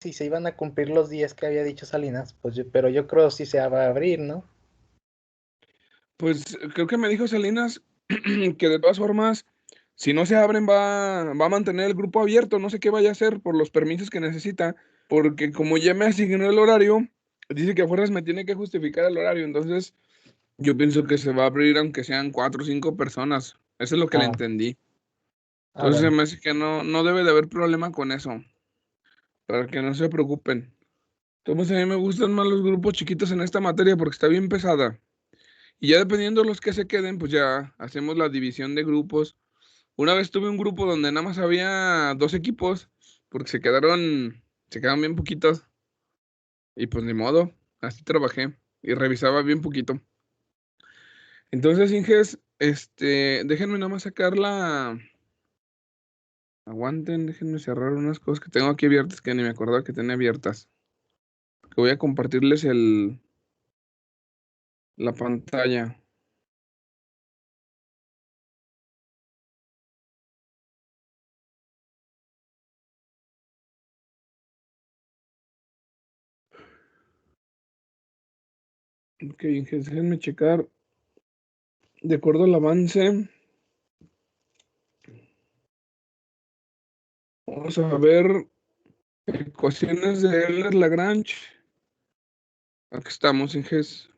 si se iban a cumplir los días que había dicho Salinas, pues pero yo creo sí se va a abrir, ¿no? Pues creo que me dijo Salinas que de todas formas, si no se abren, va a mantener el grupo abierto. No sé qué vaya a hacer por los permisos que necesita, porque como ya me asignó el horario, dice que a fuerzas me tiene que justificar el horario. Entonces, yo pienso que se va a abrir aunque sean 4 o 5 personas. Eso es lo que le Ah, entendí. Entonces, se bueno. me hace que no debe de haber problema con eso, para que no se preocupen. Entonces, a mí me gustan más los grupos chiquitos en esta materia porque está bien pesada. Y ya dependiendo de los que se queden, pues ya hacemos la división de grupos. Una vez tuve un grupo donde nada más había 2 equipos, porque se quedaron bien poquitos. Y pues ni modo, así trabajé y revisaba bien poquito. Entonces, Inges, déjenme nada más sacar la. Aguanten, déjenme cerrar unas cosas que tengo aquí abiertas que ni me acordaba que tenía abiertas. Que voy a compartirles la pantalla. Ok, Inges, déjenme checar. De acuerdo al avance, vamos a ver ecuaciones de Euler-Lagrange. Aquí estamos, Inges.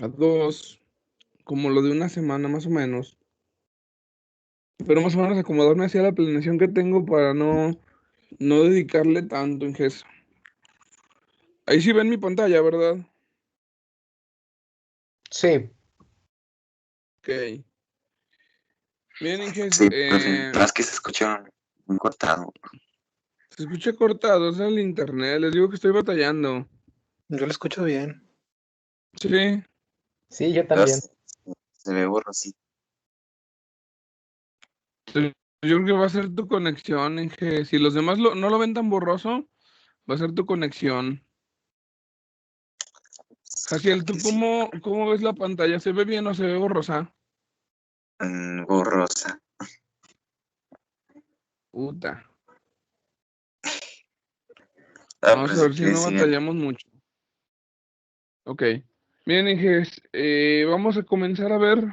A 2, como lo de una semana más o menos. Pero más o menos acomodarme hacia la planeación que tengo para no dedicarle tanto, Inges. Ahí sí ven mi pantalla, ¿verdad? Sí, Ok. Bien, Inges, Sí, profe, más que se escucha muy cortado. se escucha cortado, es el internet, les digo que estoy batallando. yo lo escucho bien. Sí, Sí, yo Pero también. se ve borrosito. yo creo que va a ser tu conexión, Inges. Si los demás no lo ven tan borroso, va a ser tu conexión. Jaciel, ¿tú Que sí, cómo ves la pantalla? ¿Se ve bien o se ve borrosa? borrosa. Puta. Ah, Vamos pero a si ver si quieres no siguen. batallamos mucho. Ok. Bien, Inges, vamos a comenzar a ver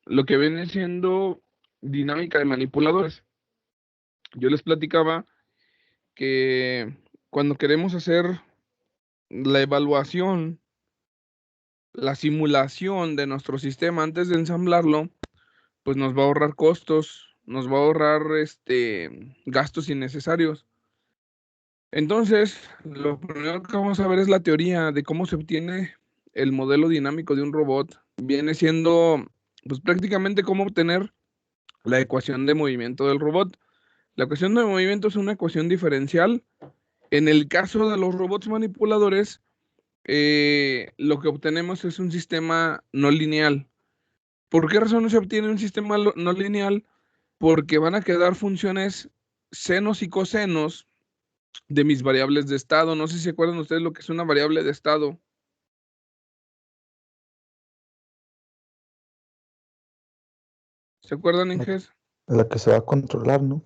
lo que viene siendo dinámica de manipuladores. Yo les platicaba que cuando queremos hacer la evaluación, la simulación de nuestro sistema antes de ensamblarlo, pues nos va a ahorrar costos, nos va a ahorrar gastos innecesarios. Entonces, lo primero que vamos a ver es la teoría de cómo se obtiene el modelo dinámico de un robot. Viene siendo, pues prácticamente cómo obtener la ecuación de movimiento del robot. La ecuación de movimiento es una ecuación diferencial. En el caso de los robots manipuladores, lo que obtenemos es un sistema no lineal. ¿Por qué razón no se obtiene un sistema no lineal? Porque van a quedar funciones senos y cosenos de mis variables de estado. No sé si se acuerdan ustedes lo que es una variable de estado. ¿Se acuerdan, La, Inges? la que se va a controlar, ¿no?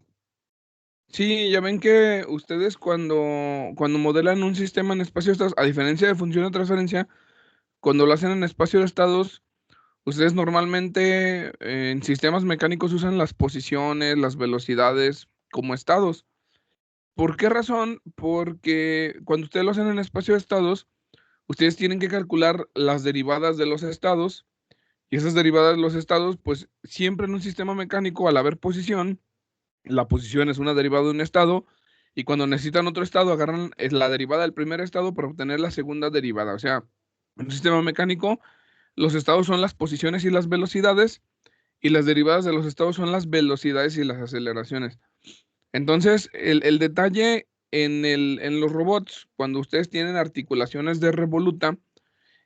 Sí, ya ven que ustedes cuando modelan un sistema en espacio de estados, a diferencia de función de transferencia, cuando lo hacen en espacio de estados, ustedes normalmente en sistemas mecánicos usan las posiciones, las velocidades como estados. ¿Por qué razón? Porque cuando ustedes lo hacen en espacio de estados, ustedes tienen que calcular las derivadas de los estados. Y esas derivadas de los estados, pues siempre en un sistema mecánico, al haber posición, la posición es una derivada de un estado, y cuando necesitan otro estado, agarran la derivada del primer estado para obtener la segunda derivada. O sea, en un sistema mecánico, los estados son las posiciones y las velocidades, y las derivadas de los estados son las velocidades y las aceleraciones. Entonces, el detalle en los robots, cuando ustedes tienen articulaciones de revoluta,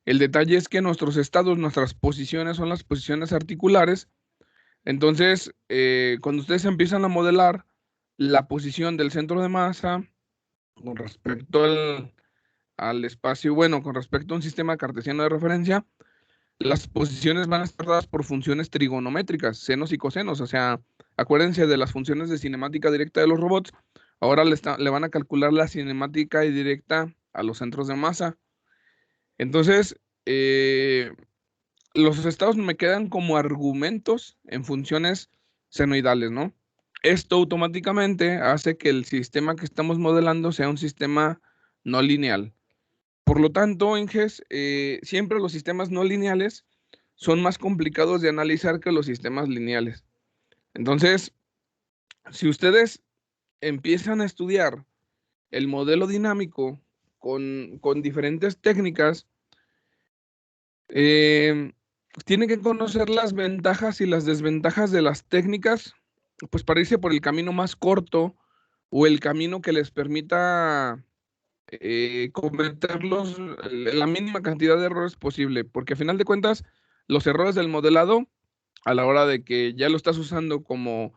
el detalle es que nuestros estados, nuestras posiciones son las posiciones articulares. Entonces, cuando ustedes empiezan a modelar la posición del centro de masa con respecto al espacio, bueno, con respecto a un sistema cartesiano de referencia, las posiciones van a estar dadas por funciones trigonométricas, senos y cosenos. O sea, acuérdense de las funciones de cinemática directa de los robots. Ahora le van a calcular la cinemática y directa a los centros de masa. Entonces, los estados me quedan como argumentos en funciones senoidales, ¿no? Esto automáticamente hace que el sistema que estamos modelando sea un sistema no lineal. Por lo tanto, Inges, siempre los sistemas no lineales son más complicados de analizar que los sistemas lineales. Entonces, si ustedes empiezan a estudiar el modelo dinámico con diferentes técnicas, tienen que conocer las ventajas y las desventajas de las técnicas, pues para irse por el camino más corto o el camino que les permita cometer la mínima cantidad de errores posible, porque a final de cuentas, los errores del modelado, a la hora de que ya lo estás usando como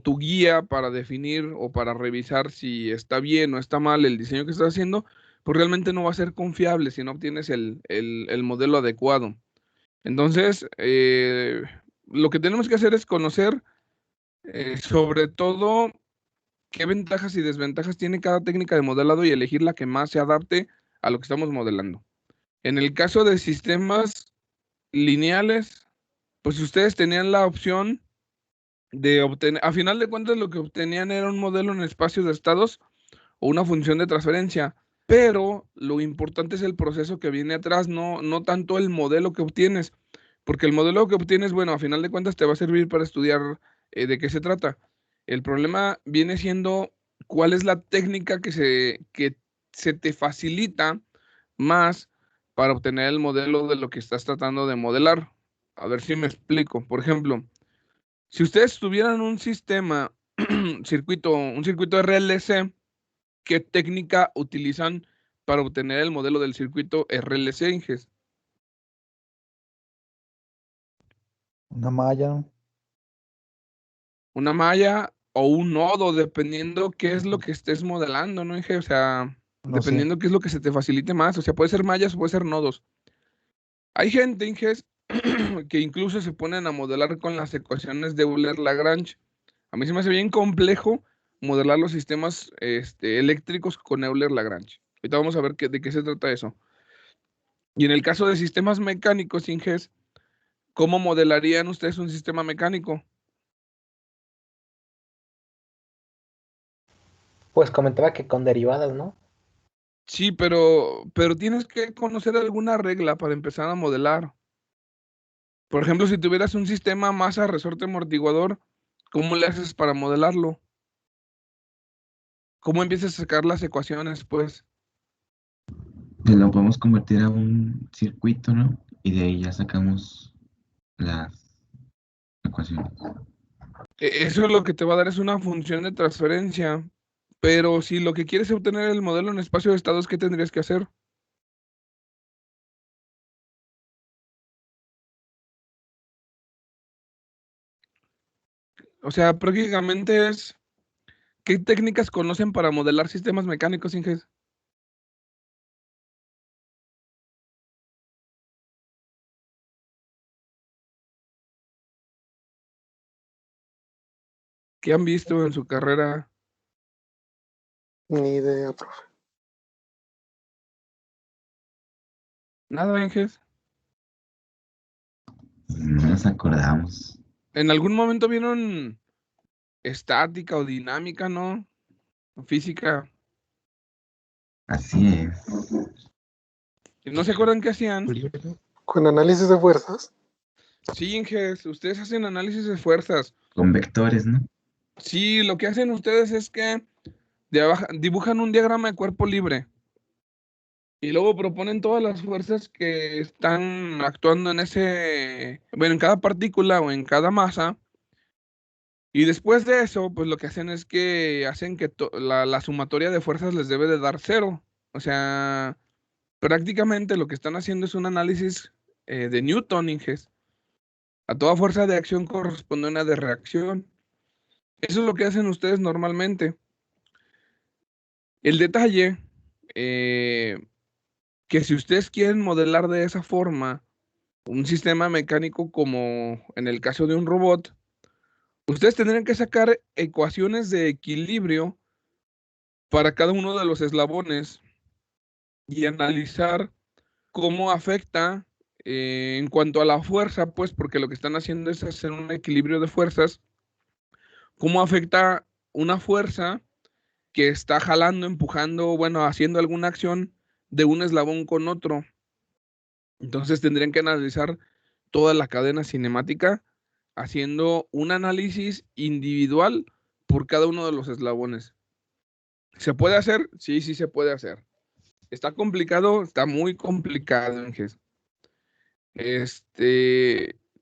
tu guía para definir o para revisar si está bien o está mal el diseño que estás haciendo, pues realmente no va a ser confiable si no obtienes el modelo adecuado. Entonces, lo que tenemos que hacer es conocer sobre todo qué ventajas y desventajas tiene cada técnica de modelado y elegir la que más se adapte a lo que estamos modelando. En el caso de sistemas lineales, pues ustedes tenían la opción de obtener, a final de cuentas lo que obtenían era un modelo en espacio de estados o una función de transferencia, pero lo importante es el proceso que viene atrás, no tanto el modelo que obtienes, porque el modelo que obtienes, bueno, a final de cuentas te va a servir para estudiar de qué se trata. El problema viene siendo cuál es la técnica que se te facilita más para obtener el modelo de lo que estás tratando de modelar. A ver si me explico. Por ejemplo, si ustedes tuvieran un sistema, un circuito RLC, ¿qué técnica utilizan para obtener el modelo del circuito RLC, Inges? Una malla, Una malla o un nodo, dependiendo qué es lo que estés modelando, ¿no, Inge? O sea, no sé. dependiendo qué es lo que se te facilite más. O sea, puede ser mallas o puede ser nodos. Hay gente, Inges, que incluso se ponen a modelar con las ecuaciones de Euler-Lagrange. A mí se me hace bien complejo modelar los sistemas eléctricos con Euler-Lagrange. Ahorita vamos a ver de qué se trata eso. Y en el caso de sistemas mecánicos, Inges, ¿cómo modelarían ustedes un sistema mecánico? Pues comentaba que con derivadas, ¿no? Sí, pero tienes que conocer alguna regla para empezar a modelar. Por ejemplo, si tuvieras un sistema masa, resorte, amortiguador, ¿cómo le haces para modelarlo? ¿Cómo empiezas a sacar las ecuaciones, pues? Pues lo podemos convertir a un circuito, ¿no? Y de ahí ya sacamos las ecuaciones. Eso es lo que te va a dar es una función de transferencia. Pero si lo que quieres es obtener el modelo en espacio de estados, ¿qué tendrías que hacer? O sea, prácticamente es, ¿qué técnicas conocen para modelar sistemas mecánicos, Inges? ¿Qué han visto en su carrera? Ni idea, profe. Nada, Inges. No nos acordamos. ¿En algún momento vieron estática o dinámica, no? O física. Así es. ¿Y no se acuerdan qué hacían? Con análisis de fuerzas, Sí, Inges, ustedes hacen análisis de fuerzas. Con vectores, ¿no? Sí, lo que hacen ustedes es que dibujan un diagrama de cuerpo libre y luego proponen todas las fuerzas que están actuando bueno, en cada partícula o en cada masa. Y después de eso, pues lo que hacen es que hacen que la sumatoria de fuerzas les debe de dar cero. O sea, prácticamente lo que están haciendo es un análisis de Newton, Inges. A toda fuerza de acción corresponde una de reacción. Eso es lo que hacen ustedes normalmente. El detalle, que si ustedes quieren modelar de esa forma un sistema mecánico como en el caso de un robot, Ustedes tendrían que sacar ecuaciones de equilibrio para cada uno de los eslabones y analizar cómo afecta en cuanto a la fuerza, pues porque lo que están haciendo es hacer un equilibrio de fuerzas, cómo afecta una fuerza que está jalando, empujando, bueno, haciendo alguna acción de un eslabón con otro. Entonces tendrían que analizar toda la cadena cinemática haciendo un análisis individual por cada uno de los eslabones. ¿Se puede hacer? Sí, sí se puede hacer. ¿Está complicado? Está muy complicado, Inges.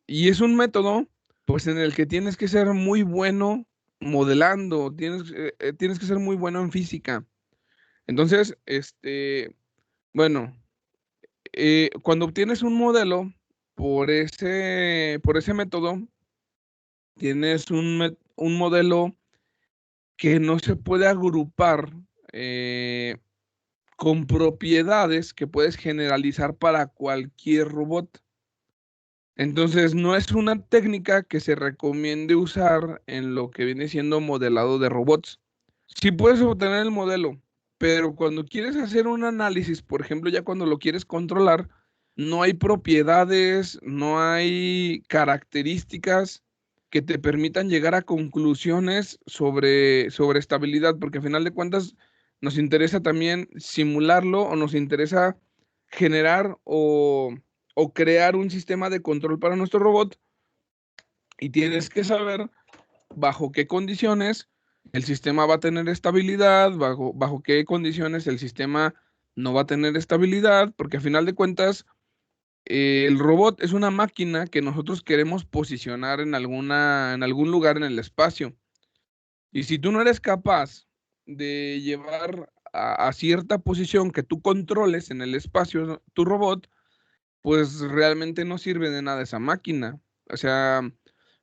Y es un método, pues, en el que tienes que ser muy bueno modelando, tienes que ser muy bueno en física. Entonces, bueno, cuando obtienes un modelo por ese método, tienes un modelo que no se puede agrupar con propiedades que puedes generalizar para cualquier robot. Entonces, no es una técnica que se recomiende usar en lo que viene siendo modelado de robots. Sí puedes obtener el modelo, pero cuando quieres hacer un análisis, por ejemplo, ya cuando lo quieres controlar, no hay propiedades, no hay características que te permitan llegar a conclusiones sobre estabilidad, porque al final de cuentas nos interesa también simularlo o nos interesa generar o crear un sistema de control para nuestro robot y tienes que saber bajo qué condiciones el sistema va a tener estabilidad, bajo qué condiciones el sistema no va a tener estabilidad, porque a final de cuentas el robot es una máquina que nosotros queremos posicionar en algún lugar en el espacio. Y si tú no eres capaz de llevar a cierta posición que tú controles en el espacio tu robot, pues realmente no sirve de nada esa máquina. O sea,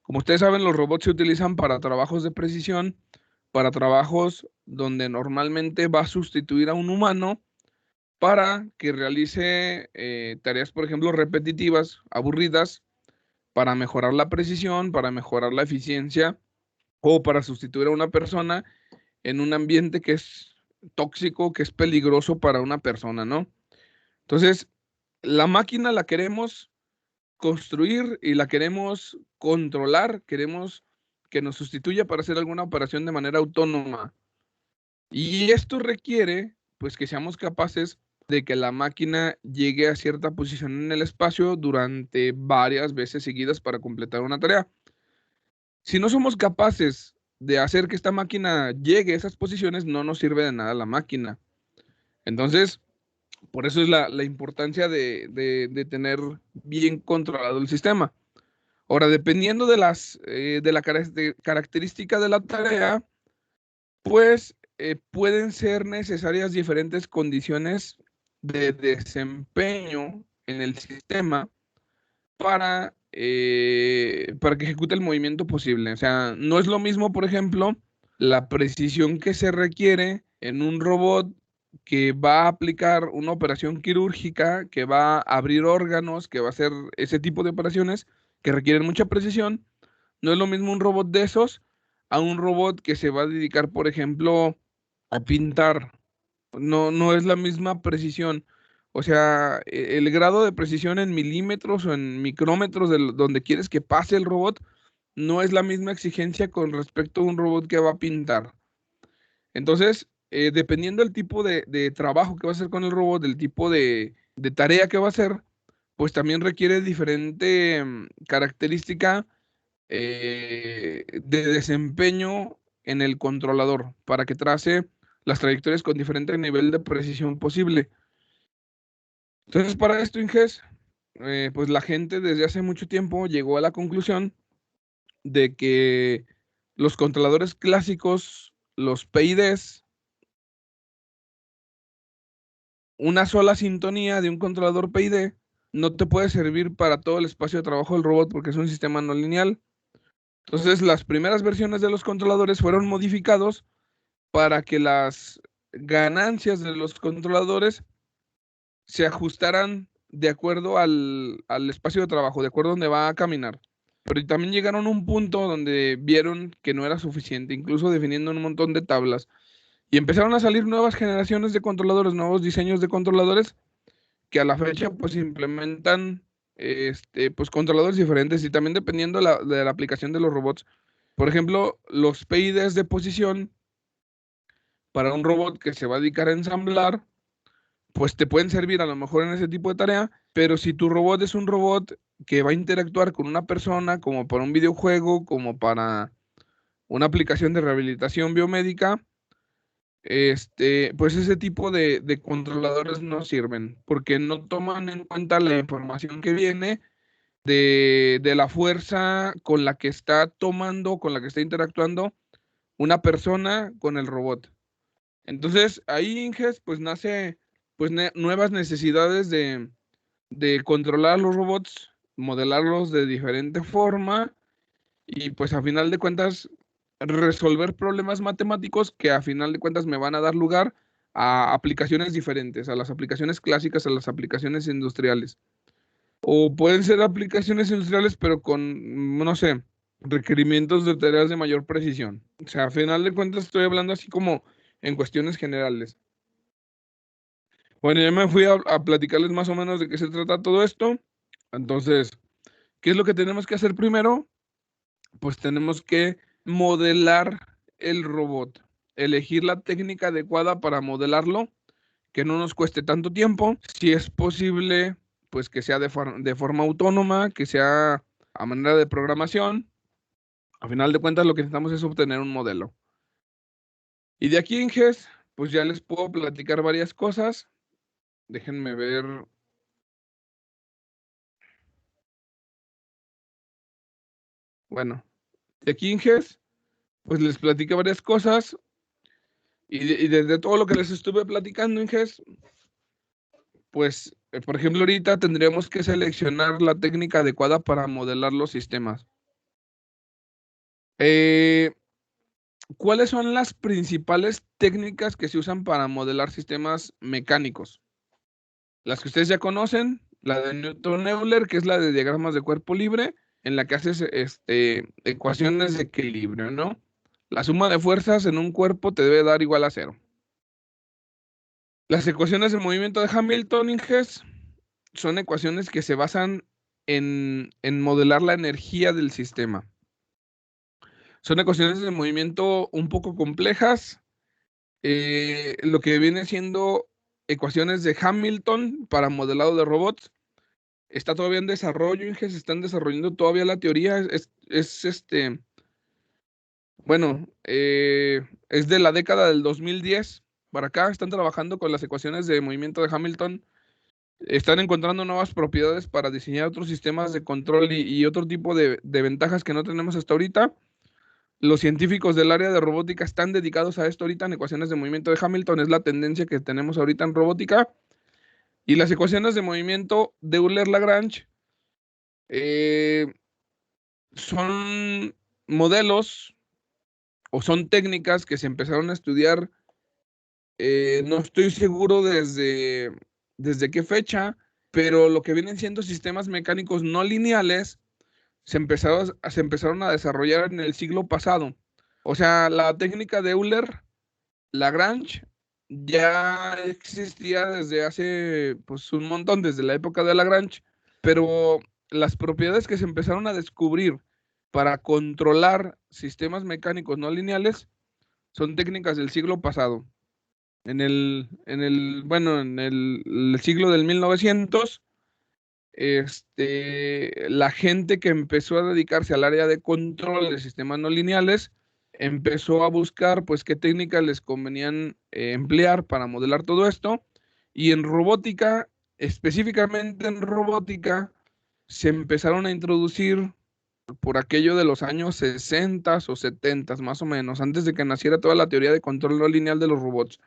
como ustedes saben, los robots se utilizan para trabajos de precisión, para trabajos donde normalmente va a sustituir a un humano para que realice tareas, por ejemplo, repetitivas, aburridas, para mejorar la precisión, para mejorar la eficiencia o para sustituir a una persona en un ambiente que es tóxico, que es peligroso para una persona, ¿no? Entonces, la máquina la queremos construir y la queremos controlar, queremos que nos sustituya para hacer alguna operación de manera autónoma. Y esto requiere, pues, que seamos capaces de que la máquina llegue a cierta posición en el espacio durante varias veces seguidas para completar una tarea. Si no somos capaces de hacer que esta máquina llegue a esas posiciones, no nos sirve de nada la máquina. Entonces, por eso es la importancia de tener bien controlado el sistema. Ahora, dependiendo de la característica de la tarea, pues pueden ser necesarias diferentes condiciones de desempeño en el sistema para que ejecute el movimiento posible. O sea, no es lo mismo, por ejemplo, la precisión que se requiere en un robot que va a aplicar una operación quirúrgica, que va a abrir órganos, que va a hacer ese tipo de operaciones que requieren mucha precisión. No es lo mismo un robot de esos a un robot que se va a dedicar, por ejemplo, a pintar. No, no es la misma precisión. O sea, el grado de precisión en milímetros o en micrómetros donde quieres que pase el robot no es la misma exigencia con respecto a un robot que va a pintar. Entonces, dependiendo del tipo de trabajo que va a hacer con el robot, del tipo de tarea que va a hacer, pues también requiere diferente característica de desempeño en el controlador para que trace las trayectorias con diferente nivel de precisión posible. Entonces, para esto, Inges, pues la gente desde hace mucho tiempo llegó a la conclusión de que los controladores clásicos, los PIDs, una sola sintonía de un controlador PID no te puede servir para todo el espacio de trabajo del robot porque es un sistema no lineal. Entonces, las primeras versiones de los controladores fueron modificados para que las ganancias de los controladores se ajustaran de acuerdo al espacio de trabajo, de acuerdo a donde va a caminar. pero también llegaron a un punto donde vieron que no era suficiente, incluso definiendo un montón de tablas. Y empezaron a salir nuevas generaciones de controladores, nuevos diseños de controladores que a la fecha pues implementan pues controladores diferentes y también dependiendo de la aplicación de los robots. Por ejemplo, los PIDs de posición para un robot que se va a dedicar a ensamblar, pues te pueden servir a lo mejor en ese tipo de tarea, pero si tu robot es un robot que va a interactuar con una persona, como para un videojuego, como para una aplicación de rehabilitación biomédica, pues ese tipo de controladores no sirven, porque no toman en cuenta la información que viene de la fuerza con la que está tomando, con la que está interactuando una persona con el robot. Entonces, ahí Inges, pues nace pues nuevas necesidades de controlar los robots, modelarlos de diferente forma y pues a final de cuentas resolver problemas matemáticos que a final de cuentas me van a dar lugar a aplicaciones diferentes, a las aplicaciones clásicas, a las aplicaciones industriales. O pueden ser aplicaciones industriales, pero con, no sé, requerimientos de tareas de mayor precisión. O sea, a final de cuentas estoy hablando así como en cuestiones generales. Bueno, ya me fui a platicarles más o menos de qué se trata todo esto. Entonces, ¿qué es lo que tenemos que hacer primero? Pues tenemos que modelar el robot, elegir la técnica adecuada para modelarlo, que no nos cueste tanto tiempo, si es posible, pues que sea de forma autónoma, que sea a manera de programación. A final de cuentas, lo que necesitamos es obtener un modelo. Y de aquí en GES, pues ya les puedo platicar varias cosas. Déjenme ver. Bueno, de aquí en GES, pues les platiqué varias cosas. Y desde todo lo que les estuve platicando en GES, pues, por ejemplo, ahorita tendríamos que seleccionar la técnica adecuada para modelar los sistemas. ¿Cuáles son las principales técnicas que se usan para modelar sistemas mecánicos? Las que ustedes ya conocen, la de Newton-Euler, que es la de diagramas de cuerpo libre, en la que haces ecuaciones de equilibrio, ¿no? La suma de fuerzas en un cuerpo te debe dar igual a 0. Las ecuaciones de movimiento de Hamilton, Inges, son ecuaciones que se basan en modelar la energía del sistema. Son ecuaciones de movimiento un poco complejas, lo que viene siendo ecuaciones de Hamilton para modelado de robots. Está todavía en desarrollo, Inge, se están desarrollando todavía la teoría. Bueno, es de la década del 2010 para acá. Están trabajando con las ecuaciones de movimiento de Hamilton. Están encontrando nuevas propiedades para diseñar otros sistemas de control y otro tipo de ventajas que no tenemos hasta ahorita. Los científicos del área de robótica están dedicados a esto ahorita en ecuaciones de movimiento de Hamilton. Es la tendencia que tenemos ahorita en robótica. Y las ecuaciones de movimiento de Euler-Lagrange son modelos o son técnicas que se empezaron a estudiar. No estoy seguro desde qué fecha, pero lo que vienen siendo sistemas mecánicos no lineales se empezaron a desarrollar en el siglo pasado. O sea, la técnica de Euler-Lagrange ya existía desde hace pues un montón, desde la época de Lagrange, pero las propiedades que se empezaron a descubrir para controlar sistemas mecánicos no lineales son técnicas del siglo pasado. En el siglo del 1900, la gente que empezó a dedicarse al área de control de sistemas no lineales empezó a buscar pues qué técnicas les convenían emplear para modelar todo esto, y en robótica, específicamente en robótica, se empezaron a introducir por aquello de los años 60 o 70 más o menos, antes de que naciera toda la teoría de control no lineal de los robots,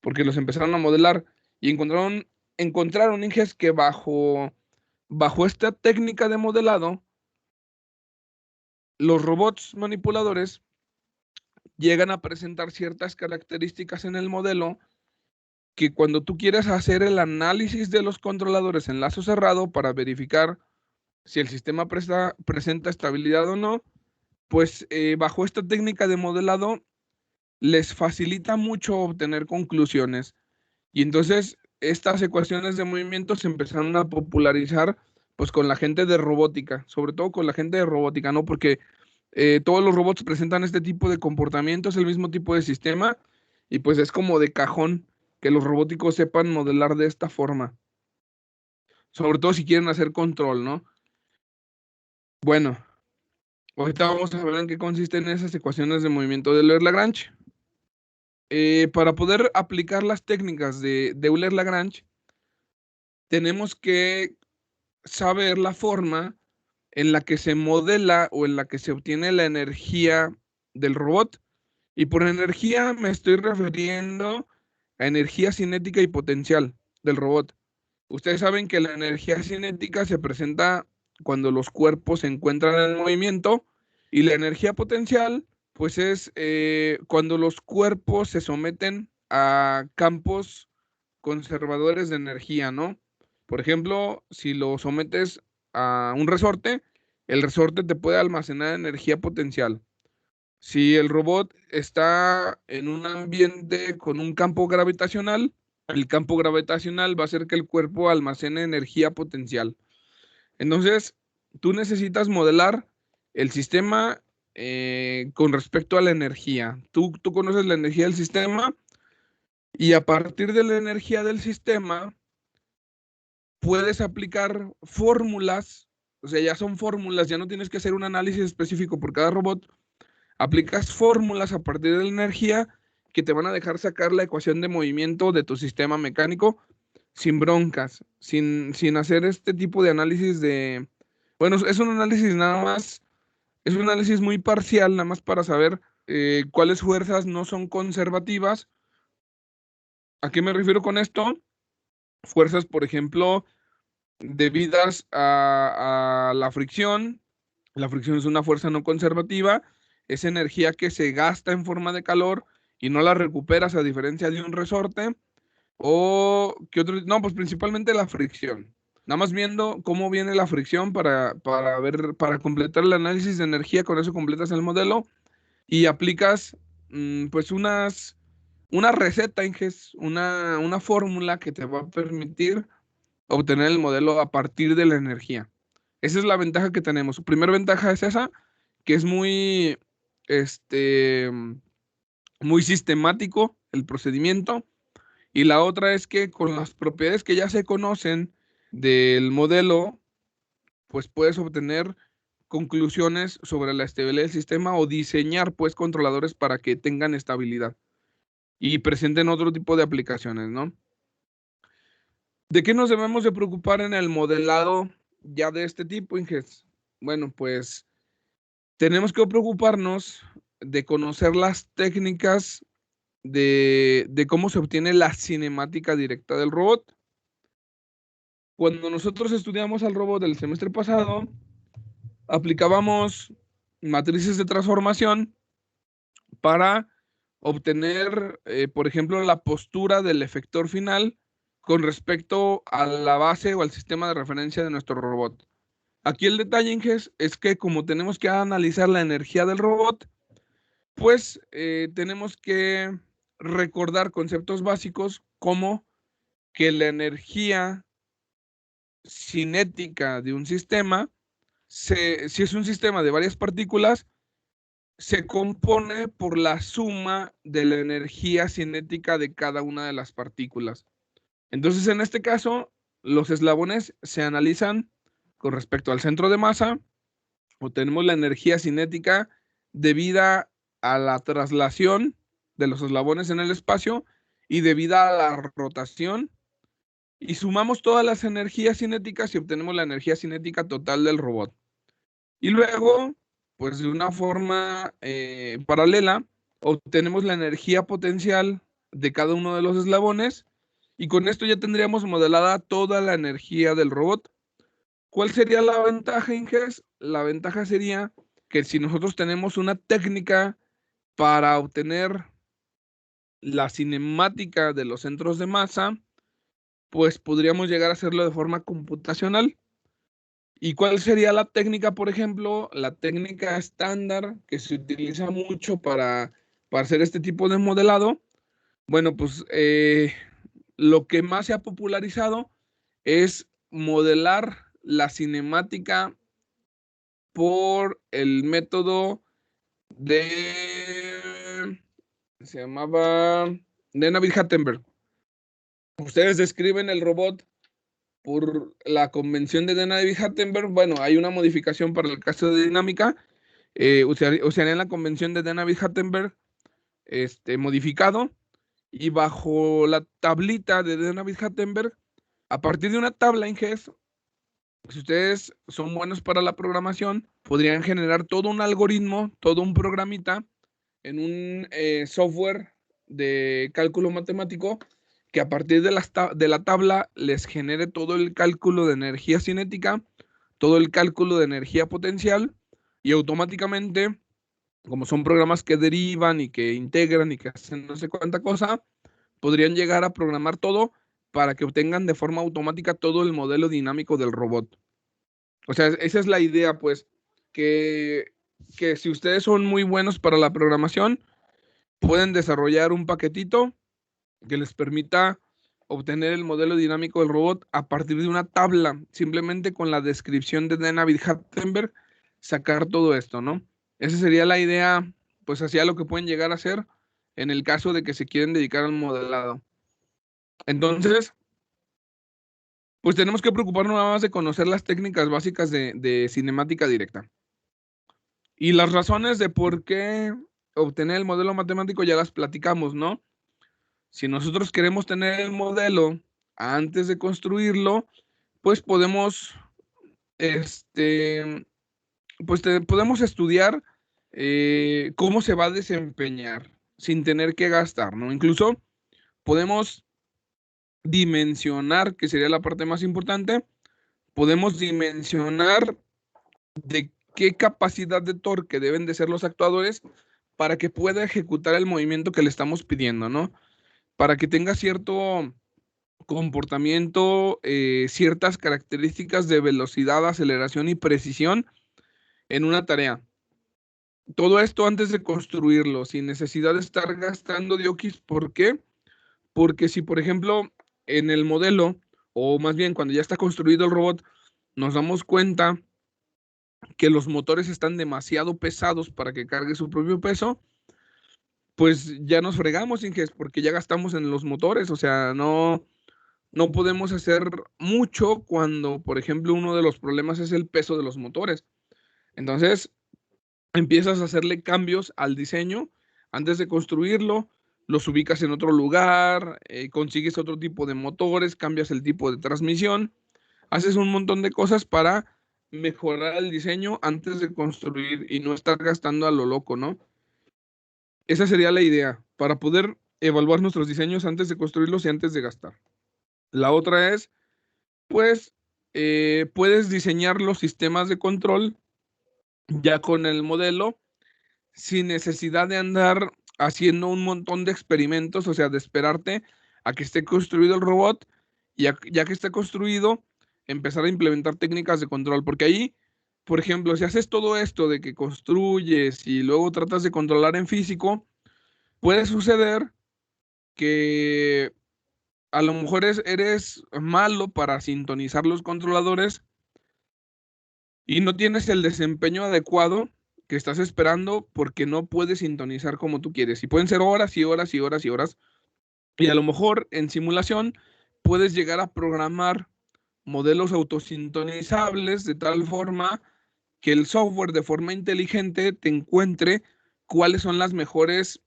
porque los empezaron a modelar y encontraron Inges que bajo esta técnica de modelado, los robots manipuladores llegan a presentar ciertas características en el modelo que cuando tú quieres hacer el análisis de los controladores en lazo cerrado para verificar si el sistema presenta estabilidad o no, pues bajo esta técnica de modelado les facilita mucho obtener conclusiones. Y entonces estas ecuaciones de movimiento se empezaron a popularizar pues con la gente de robótica, sobre todo con la gente de robótica, ¿no? Porque todos los robots presentan este tipo de comportamientos, el mismo tipo de sistema, y pues es como de cajón que los robóticos sepan modelar de esta forma. Sobre todo si quieren hacer control, ¿no? Bueno, ahorita vamos a ver en qué consisten esas ecuaciones de movimiento de Euler-Lagrange. Para poder aplicar las técnicas de Euler-Lagrange, tenemos que saber la forma en la que se modela o en la que se obtiene la energía del robot. Y por energía me estoy refiriendo a energía cinética y potencial del robot. Ustedes saben que la energía cinética se presenta cuando los cuerpos se encuentran en movimiento y la energía potencial pues es cuando los cuerpos se someten a campos conservadores de energía, ¿no? Por ejemplo, si lo sometes a un resorte, el resorte te puede almacenar energía potencial. Si el robot está en un ambiente con un campo gravitacional, el campo gravitacional va a hacer que el cuerpo almacene energía potencial. Entonces, tú necesitas modelar el sistema con respecto a la energía. Tú conoces la energía del sistema y a partir de la energía del sistema puedes aplicar fórmulas, o sea, ya son fórmulas, ya no tienes que hacer un análisis específico por cada robot. Aplicas fórmulas a partir de la energía que te van a dejar sacar la ecuación de movimiento de tu sistema mecánico sin broncas, sin hacer este tipo de análisis de... Bueno, es un análisis nada más, es un análisis muy parcial, nada más para saber cuáles fuerzas no son conservativas. ¿A qué me refiero con esto? Fuerzas, por ejemplo, debidas a la fricción. La fricción es una fuerza no conservativa, es energía que se gasta en forma de calor y no la recuperas a diferencia de un resorte. O qué otro, no, pues principalmente la fricción. Nada más viendo cómo viene la fricción para ver, para completar el análisis de energía, con eso completas el modelo y aplicas pues una receta, Inges, una fórmula que te va a permitir obtener el modelo a partir de la energía. Esa es la ventaja que tenemos. Su primera ventaja es esa, que es este, muy sistemático el procedimiento. Y la otra es que con las propiedades que ya se conocen del modelo, pues puedes obtener conclusiones sobre la estabilidad del sistema o diseñar pues controladores para que tengan estabilidad y presenten otro tipo de aplicaciones, ¿no? ¿De qué nos debemos de preocupar en el modelado ya de este tipo, Inges? Bueno, pues tenemos que preocuparnos de conocer las técnicas de cómo se obtiene la cinemática directa del robot. Cuando nosotros estudiamos al robot del semestre pasado, aplicábamos matrices de transformación para obtener, por ejemplo, la postura del efector final con respecto a la base o al sistema de referencia de nuestro robot. Aquí el detalle, Inges, es que como tenemos que analizar la energía del robot, pues tenemos que recordar conceptos básicos como que la energía cinética de un sistema, si es un sistema de varias partículas, se compone por la suma de la energía cinética de cada una de las partículas. Entonces, en este caso, los eslabones se analizan con respecto al centro de masa, obtenemos la energía cinética debida a la traslación de los eslabones en el espacio y debida a la rotación, y sumamos todas las energías cinéticas y obtenemos la energía cinética total del robot. Y luego, pues de una forma paralela, obtenemos la energía potencial de cada uno de los eslabones y con esto ya tendríamos modelada toda la energía del robot. ¿Cuál sería la ventaja, Inges? La ventaja sería que si nosotros tenemos una técnica para obtener la cinemática de los centros de masa, pues podríamos llegar a hacerlo de forma computacional. ¿Y cuál sería la técnica, por ejemplo? La técnica estándar que se utiliza mucho para hacer este tipo de modelado. Bueno, pues lo que más se ha popularizado es modelar la cinemática por el método se llamaba de Navier-Steenberg. Ustedes describen el robot por la convención de Navier-Steenberg. Bueno, hay una modificación para el caso de dinámica. Usarían la convención de Navier-Steenberg modificado, y bajo la tablita de Navier-Steenberg, a partir de una tabla en GES, si ustedes son buenos para la programación, podrían generar todo un algoritmo, todo un programita en un software de cálculo matemático que a partir de la tabla les genere todo el cálculo de energía cinética, todo el cálculo de energía potencial, y automáticamente, como son programas que derivan y que integran y que hacen no sé cuánta cosa, podrían llegar a programar todo para que obtengan de forma automática todo el modelo dinámico del robot. O sea, esa es la idea, pues, que si ustedes son muy buenos para la programación, pueden desarrollar un paquetito que les permita obtener el modelo dinámico del robot a partir de una tabla, simplemente con la descripción de Navier-Steenberg, sacar todo esto, ¿no? Esa sería la idea, pues, hacia lo que pueden llegar a hacer en el caso de que se quieren dedicar al modelado. Entonces, pues tenemos que preocuparnos nada más de conocer las técnicas básicas de cinemática directa. Y las razones de por qué obtener el modelo matemático ya las platicamos, ¿no? Si nosotros queremos tener el modelo antes de construirlo, pues podemos, podemos estudiar cómo se va a desempeñar sin tener que gastar, ¿no? Incluso podemos dimensionar, que sería la parte más importante, podemos dimensionar de qué capacidad de torque deben de ser los actuadores para que pueda ejecutar el movimiento que le estamos pidiendo, ¿no? Para que tenga cierto comportamiento, ciertas características de velocidad, aceleración y precisión en una tarea. Todo esto antes de construirlo, sin necesidad de estar gastando diokis. ¿Por qué? Porque si, por ejemplo, en el modelo, o más bien cuando ya está construido el robot, nos damos cuenta que los motores están demasiado pesados para que cargue su propio peso, pues ya nos fregamos, Inges, porque ya gastamos en los motores. O sea, no podemos hacer mucho cuando, por ejemplo, uno de los problemas es el peso de los motores. Entonces, empiezas a hacerle cambios al diseño antes de construirlo, los ubicas en otro lugar, consigues otro tipo de motores, cambias el tipo de transmisión, haces un montón de cosas para mejorar el diseño antes de construir y no estar gastando a lo loco, ¿no? Esa sería la idea, para poder evaluar nuestros diseños antes de construirlos y antes de gastar. La otra es, pues, puedes diseñar los sistemas de control ya con el modelo sin necesidad de andar haciendo un montón de experimentos, o sea, de esperarte a que esté construido el robot y ya que esté construido, empezar a implementar técnicas de control. Porque ahí, por ejemplo, si haces todo esto de que construyes y luego tratas de controlar en físico, puede suceder que a lo mejor eres malo para sintonizar los controladores y no tienes el desempeño adecuado que estás esperando porque no puedes sintonizar como tú quieres. Y pueden ser horas y horas y horas y horas. Y a lo mejor en simulación puedes llegar a programar modelos autosintonizables de tal forma que el software de forma inteligente te encuentre cuáles son las mejores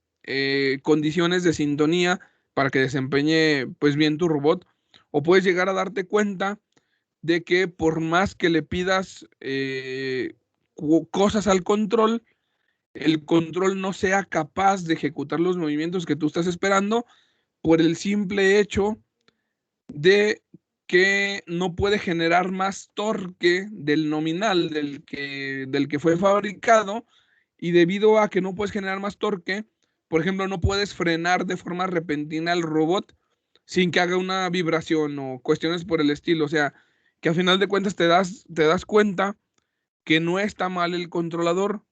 condiciones de sintonía para que desempeñe pues bien tu robot. O puedes llegar a darte cuenta de que por más que le pidas cosas al control, el control no sea capaz de ejecutar los movimientos que tú estás esperando por el simple hecho de que no puede generar más torque del nominal del que fue fabricado, y debido a que no puedes generar más torque, por ejemplo, no puedes frenar de forma repentina el robot sin que haga una vibración o cuestiones por el estilo. O sea, que a final de cuentas te das cuenta que no está mal el controlador,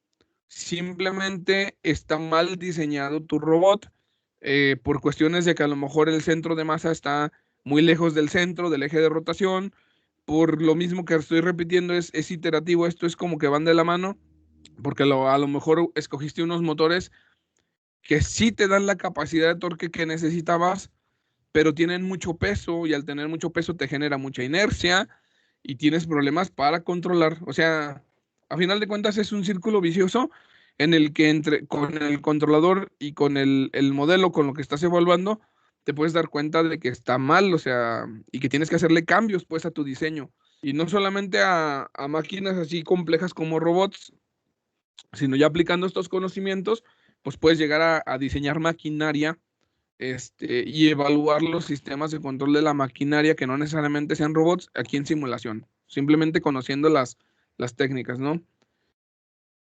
simplemente está mal diseñado tu robot, por cuestiones de que a lo mejor el centro de masa está muy lejos del centro, del eje de rotación. Por lo mismo que estoy repitiendo, es iterativo, esto es como que van de la mano, porque a lo mejor escogiste unos motores que sí te dan la capacidad de torque que necesitabas, pero tienen mucho peso, y al tener mucho peso te genera mucha inercia y tienes problemas para controlar. O sea, a final de cuentas es un círculo vicioso en el que con el controlador y con el modelo con lo que estás evaluando, te puedes dar cuenta de que está mal, o sea, y que tienes que hacerle cambios pues a tu diseño. Y no solamente a máquinas así complejas como robots, sino ya aplicando estos conocimientos, pues puedes llegar a diseñar maquinaria, y evaluar los sistemas de control de la maquinaria que no necesariamente sean robots aquí en simulación, simplemente conociendo las técnicas, ¿no?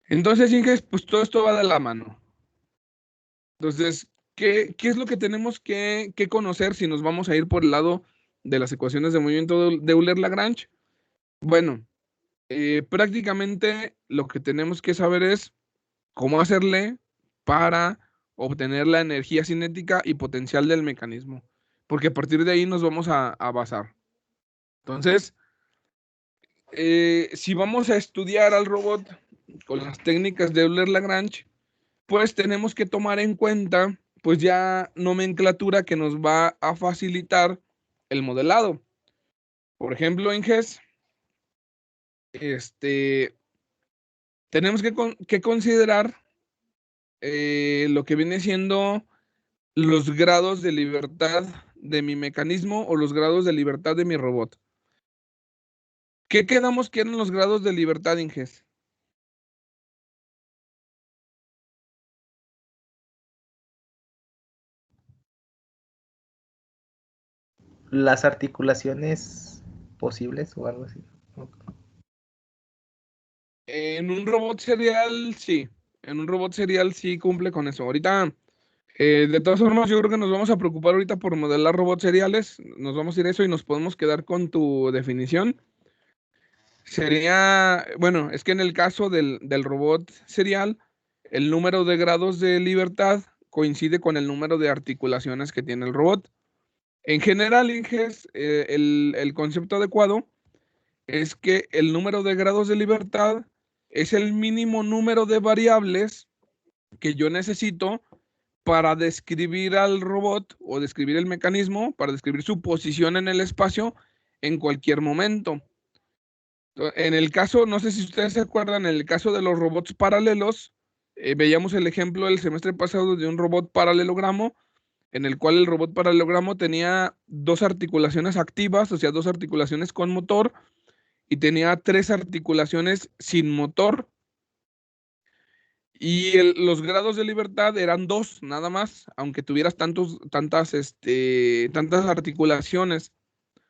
Entonces, Inges, pues todo esto va de la mano. Entonces, ¿qué es lo que tenemos que conocer si nos vamos a ir por el lado de las ecuaciones de movimiento de Euler-Lagrange? Bueno, prácticamente lo que tenemos que saber es cómo hacerle para obtener la energía cinética y potencial del mecanismo, porque a partir de ahí nos vamos a basar. Entonces, si vamos a estudiar al robot con las técnicas de Euler-Lagrange, pues tenemos que tomar en cuenta, pues ya nomenclatura que nos va a facilitar el modelado. Por ejemplo, en GES, tenemos que considerar lo que viene siendo los grados de libertad de mi mecanismo o los grados de libertad de mi robot. ¿Qué quedamos que eran los grados de libertad, Inges? Las articulaciones posibles o algo así. En un robot serial, sí. En un robot serial sí cumple con eso. Ahorita, de todas formas, yo creo que nos vamos a preocupar ahorita por modelar robots seriales. Nos vamos a ir a eso y nos podemos quedar con tu definición. Sería, bueno, es que en el caso del robot serial, el número de grados de libertad coincide con el número de articulaciones que tiene el robot. En general, Inges, el concepto adecuado es que el número de grados de libertad es el mínimo número de variables que yo necesito para describir al robot o describir el mecanismo, para describir su posición en el espacio en cualquier momento. En el caso, no sé si ustedes se acuerdan, en el caso de los robots paralelos, veíamos el ejemplo el semestre pasado de un robot paralelogramo, en el cual el robot paralelogramo tenía 2 articulaciones activas, o sea, 2 articulaciones con motor, y tenía 3 articulaciones sin motor. Y los grados de libertad eran 2, nada más, aunque tuvieras tantas articulaciones.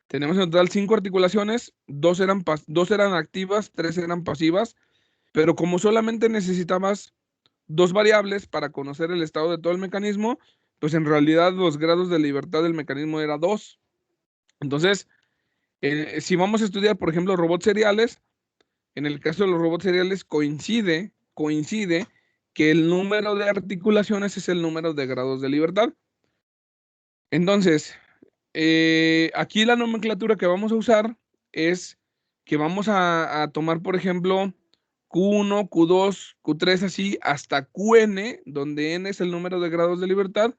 Tenemos en total 5 articulaciones, 2 eran activas, 3 eran pasivas, pero como solamente necesitabas 2 variables para conocer el estado de todo el mecanismo, pues en realidad los grados de libertad del mecanismo era 2. Entonces, si vamos a estudiar, por ejemplo, robots seriales, en el caso de los robots seriales coincide que el número de articulaciones es el número de grados de libertad. Entonces, aquí la nomenclatura que vamos a usar es que vamos a tomar, por ejemplo, Q1, Q2, Q3, así hasta Qn, donde n es el número de grados de libertad,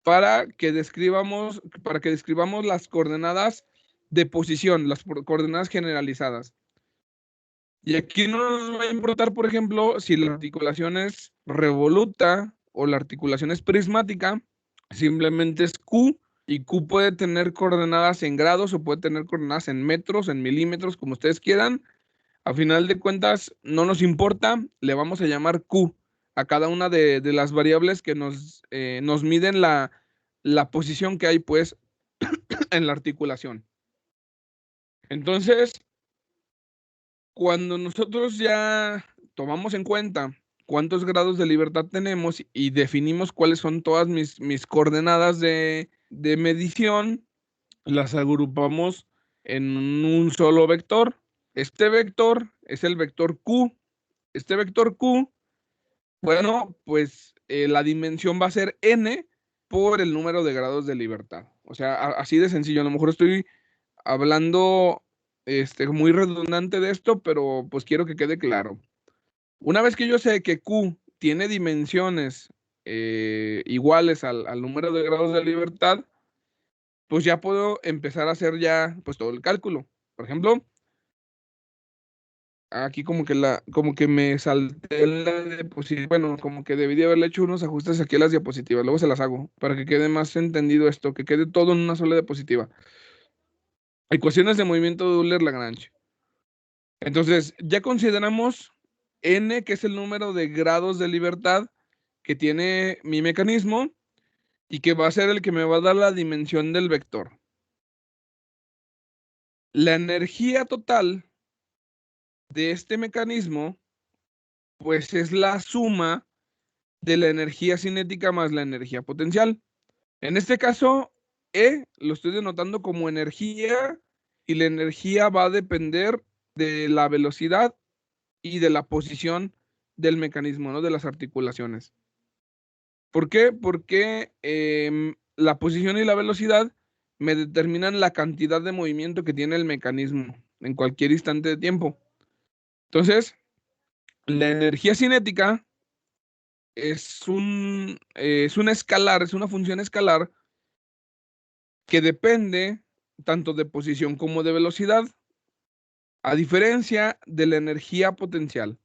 para que describamos las coordenadas de posición, las coordenadas generalizadas. Y aquí no nos va a importar, por ejemplo, si la articulación es revoluta o la articulación es prismática, simplemente es Q, y Q puede tener coordenadas en grados o puede tener coordenadas en metros, en milímetros, como ustedes quieran. A final de cuentas, no nos importa, le vamos a llamar Q a cada una de las variables que nos miden la posición que hay, pues, en la articulación. Entonces, cuando nosotros ya tomamos en cuenta cuántos grados de libertad tenemos y definimos cuáles son todas mis coordenadas de medición, las agrupamos en un solo vector. Este vector es el vector Q. Este vector Q, bueno, pues la dimensión va a ser n por el número de grados de libertad. O sea, así de sencillo. A lo mejor estoy hablando muy redundante de esto, pero pues quiero que quede claro. Una vez que yo sé que Q tiene dimensiones iguales al número de grados de libertad, pues ya puedo empezar a hacer ya pues todo el cálculo. Por ejemplo, aquí como que me salté la diapositiva. Bueno, como que debí de haberle hecho unos ajustes aquí a las diapositivas. Luego se las hago para que quede más entendido esto, que quede todo en una sola diapositiva. Ecuaciones de movimiento de Euler-Lagrange. Entonces, ya consideramos n, que es el número de grados de libertad que tiene mi mecanismo y que va a ser el que me va a dar la dimensión del vector. La energía total de este mecanismo, pues es la suma de la energía cinética más la energía potencial. En este caso, E lo estoy denotando como energía y la energía va a depender de la velocidad y de la posición del mecanismo, ¿no? De las articulaciones. ¿Por qué? Porque la posición y la velocidad me determinan la cantidad de movimiento que tiene el mecanismo en cualquier instante de tiempo. Entonces, la energía cinética es un escalar, es una función escalar que depende tanto de posición como de velocidad, a diferencia de la energía potencial.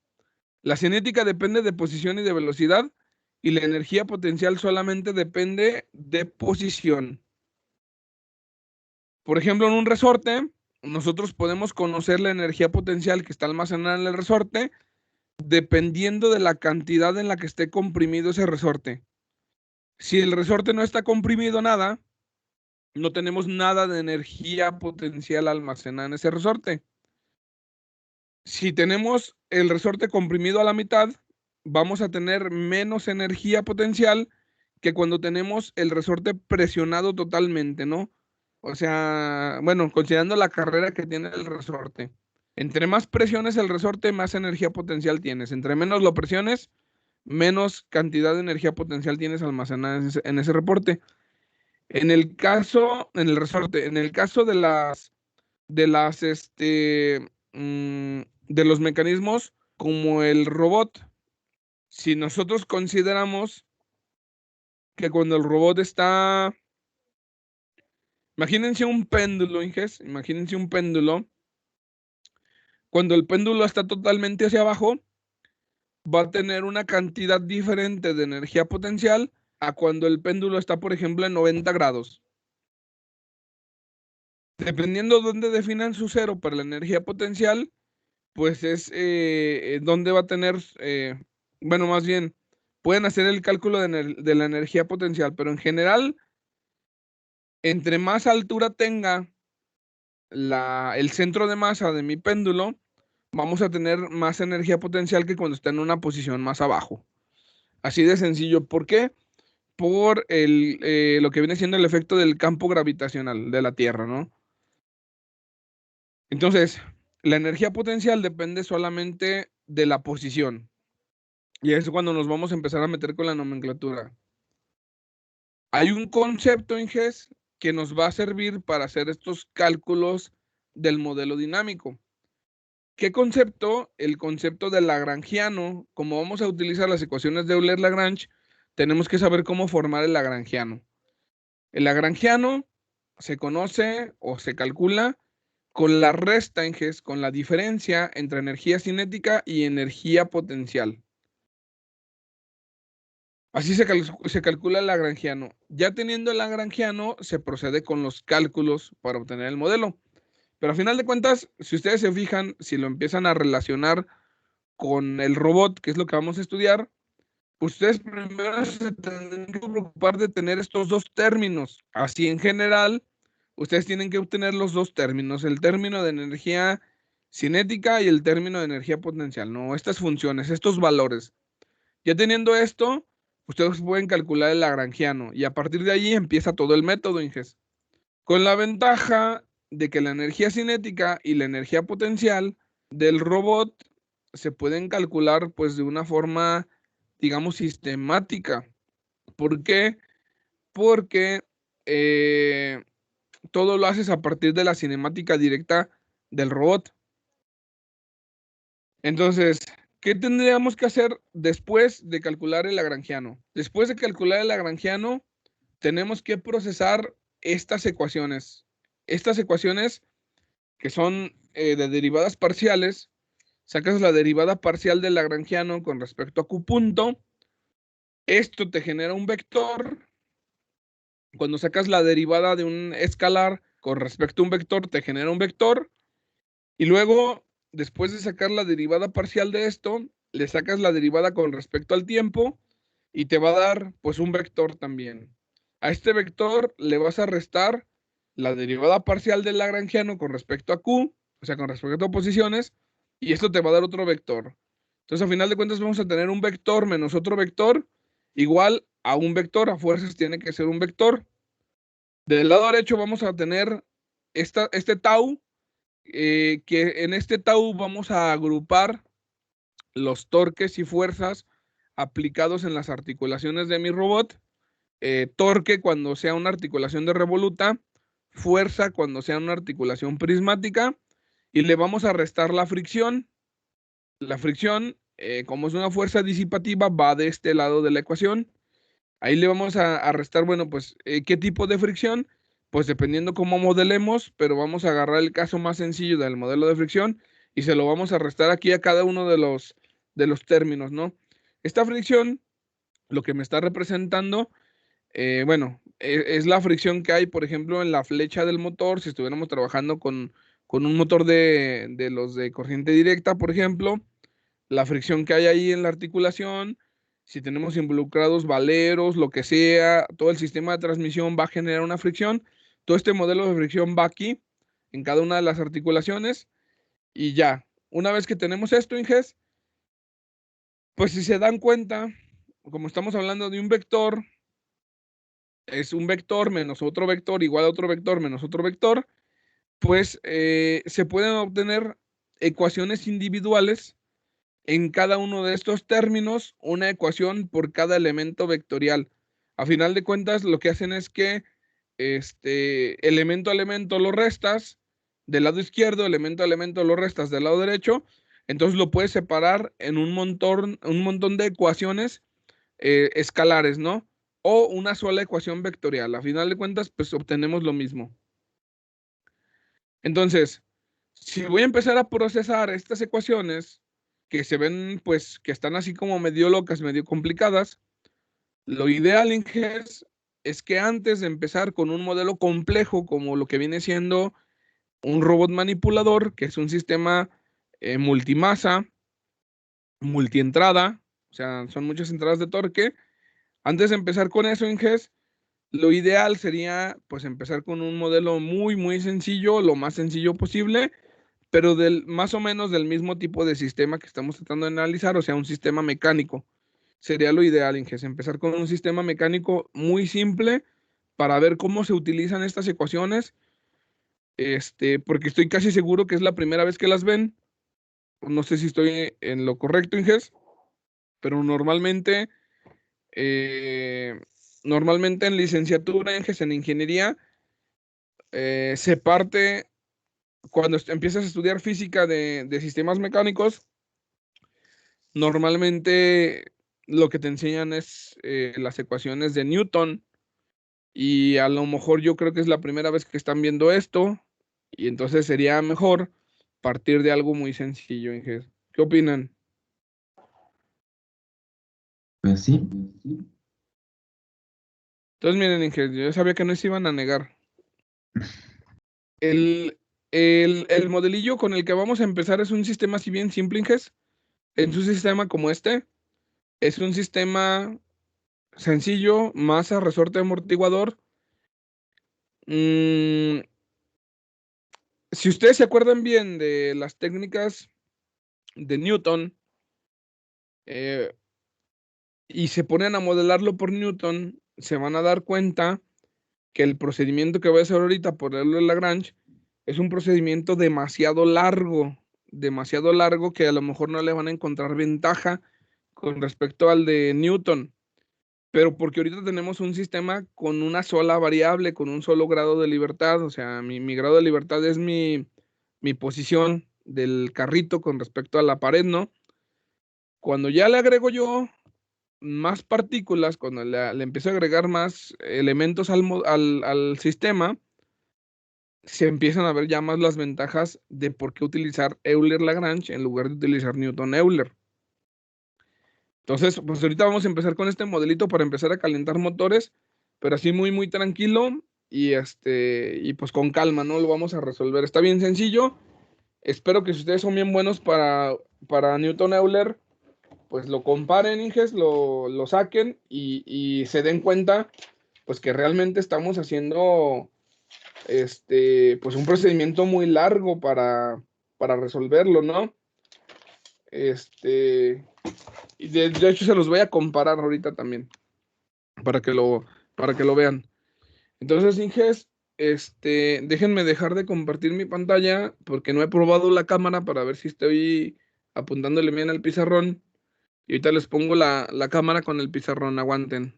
La cinética depende de posición y de velocidad, y la energía potencial solamente depende de posición. Por ejemplo, en un resorte, nosotros podemos conocer la energía potencial que está almacenada en el resorte dependiendo de la cantidad en la que esté comprimido ese resorte. Si el resorte no está comprimido nada, no tenemos nada de energía potencial almacenada en ese resorte. Si tenemos el resorte comprimido a la mitad, vamos a tener menos energía potencial que cuando tenemos el resorte presionado totalmente, ¿no? O sea, bueno, considerando la carrera que tiene el resorte. Entre más presiones el resorte, más energía potencial tienes. Entre menos lo presiones, menos cantidad de energía potencial tienes almacenada en ese reporte. En el caso, en el resorte, en el caso de de los mecanismos como el robot, si nosotros consideramos que cuando el robot está, imagínense un péndulo, Inges, imagínense un péndulo, cuando el péndulo está totalmente hacia abajo, va a tener una cantidad diferente de energía potencial a cuando el péndulo está, por ejemplo, en 90 grados. Dependiendo de dónde definan su cero para la energía potencial, pues es donde va a tener, bueno, más bien, pueden hacer el cálculo de la energía potencial, pero en general, entre más altura tenga el centro de masa de mi péndulo, vamos a tener más energía potencial que cuando está en una posición más abajo. Así de sencillo. ¿Por qué? Por lo que viene siendo el efecto del campo gravitacional de la Tierra, ¿no? Entonces, la energía potencial depende solamente de la posición. Y es cuando nos vamos a empezar a meter con la nomenclatura. Hay un concepto, Inges, que nos va a servir para hacer estos cálculos del modelo dinámico. ¿Qué concepto? El concepto del lagrangiano. Como vamos a utilizar las ecuaciones de Euler-Lagrange, tenemos que saber cómo formar el lagrangiano. El lagrangiano se conoce o se calcula con la resta, Inges, con la diferencia entre energía cinética y energía potencial. Así se calcula el lagrangiano. Ya teniendo el lagrangiano, se procede con los cálculos para obtener el modelo. Pero a final de cuentas, si ustedes se fijan, si lo empiezan a relacionar con el robot, que es lo que vamos a estudiar, ustedes primero se tendrán que preocupar de tener estos dos términos. Así en general, ustedes tienen que obtener los dos términos, el término de energía cinética y el término de energía potencial, ¿no? Estas funciones, estos valores. Ya teniendo esto, ustedes pueden calcular el lagrangiano y a partir de allí empieza todo el método, Inges. Con la ventaja de que la energía cinética y la energía potencial del robot se pueden calcular pues de una forma, digamos, sistemática. ¿Por qué? Porque todo lo haces a partir de la cinemática directa del robot. Entonces, ¿qué tendríamos que hacer después de calcular el lagrangiano? Después de calcular el lagrangiano, tenemos que procesar estas ecuaciones. Estas ecuaciones que son de derivadas parciales, sacas la derivada parcial del lagrangiano con respecto a Q punto. Esto te genera un vector. Cuando sacas la derivada de un escalar con respecto a un vector, te genera un vector. Y luego, después de sacar la derivada parcial de esto, le sacas la derivada con respecto al tiempo y te va a dar pues un vector también. A este vector le vas a restar la derivada parcial del lagrangiano con respecto a Q, o sea, con respecto a posiciones, y esto te va a dar otro vector. Entonces, a final de cuentas, vamos a tener un vector menos otro vector igual a un vector. A fuerzas tiene que ser un vector. Del lado derecho vamos a tener este tau, que en este tau vamos a agrupar los torques y fuerzas aplicados en las articulaciones de mi robot. Torque cuando sea una articulación de revoluta, fuerza cuando sea una articulación prismática, y le vamos a restar la fricción. La fricción, como es una fuerza disipativa, va de este lado de la ecuación. Ahí le vamos a restar, bueno, pues, ¿qué tipo de fricción? Pues dependiendo cómo modelemos, pero vamos a agarrar el caso más sencillo del modelo de fricción y se lo vamos a restar aquí a cada uno de los términos, ¿no? Esta fricción, lo que me está representando, bueno, es la fricción que hay, por ejemplo, en la flecha del motor, si estuviéramos trabajando con un motor de los de corriente directa, por ejemplo, la fricción que hay ahí en la articulación, si tenemos involucrados valeros, lo que sea, todo el sistema de transmisión va a generar una fricción. Todo este modelo de fricción va aquí, en cada una de las articulaciones, y ya. Una vez que tenemos esto, Inges, pues si se dan cuenta, como estamos hablando de un vector, es un vector menos otro vector igual a otro vector menos otro vector, pues se pueden obtener ecuaciones individuales en cada uno de estos términos, una ecuación por cada elemento vectorial. A final de cuentas, lo que hacen es que elemento a elemento lo restas del lado izquierdo, elemento a elemento lo restas del lado derecho, entonces lo puedes separar en un montón de ecuaciones escalares, ¿no? O una sola ecuación vectorial. A final de cuentas, pues obtenemos lo mismo. Entonces, si voy a empezar a procesar estas ecuaciones que se ven, pues, que están así como medio locas, medio complicadas, lo ideal, Inges, es que antes de empezar con un modelo complejo como lo que viene siendo un robot manipulador, que es un sistema multimasa, multientrada, o sea, son muchas entradas de torque, antes de empezar con eso, Inges, lo ideal sería pues empezar con un modelo muy, muy sencillo, lo más sencillo posible, pero más o menos del mismo tipo de sistema que estamos tratando de analizar, o sea, un sistema mecánico. Sería lo ideal, Inges, empezar con un sistema mecánico muy simple para ver cómo se utilizan estas ecuaciones, porque estoy casi seguro que es la primera vez que las ven. No sé si estoy en lo correcto, Inges, pero eh, normalmente en licenciatura, Inges, en ingeniería, se parte cuando empiezas a estudiar física de sistemas mecánicos. Normalmente lo que te enseñan es las ecuaciones de Newton, y a lo mejor yo creo que es la primera vez que están viendo esto, y entonces sería mejor partir de algo muy sencillo, Inges. ¿Qué opinan? Pues sí, Entonces miren, Inges, yo sabía que no se iban a negar. El modelillo con el que vamos a empezar es un sistema así bien simple, Inges. Es un sistema como este. Es un sistema sencillo, masa, resorte, amortiguador. Si ustedes se acuerdan bien de las técnicas de Newton eh, y se ponen a modelarlo por Newton, se van a dar cuenta que el procedimiento que voy a hacer ahorita por el de Lagrange es un procedimiento demasiado largo que a lo mejor no le van a encontrar ventaja con respecto al de Newton, pero porque ahorita tenemos un sistema con una sola variable, con un solo grado de libertad, o sea, mi grado de libertad es mi posición del carrito con respecto a la pared, ¿no? Cuando ya le agrego yo más partículas, cuando le empiezo a agregar más elementos al sistema, se empiezan a ver ya más las ventajas de por qué utilizar Euler-Lagrange en lugar de utilizar Newton-Euler. Entonces, pues ahorita vamos a empezar con este modelito para empezar a calentar motores, pero así muy, muy tranquilo y pues con calma, ¿no? Lo vamos a resolver. Está bien sencillo. Espero que si ustedes son bien buenos para Newton-Euler, pues lo comparen, Inges, lo saquen y se den cuenta, pues que realmente estamos haciendo pues un procedimiento muy largo para resolverlo, ¿no? Y de hecho se los voy a comparar ahorita también, para que lo vean. Entonces, Inges, déjenme dejar de compartir mi pantalla, porque no he probado la cámara para ver si estoy apuntándole bien al pizarrón. Y ahorita les pongo la cámara con el pizarrón, aguanten.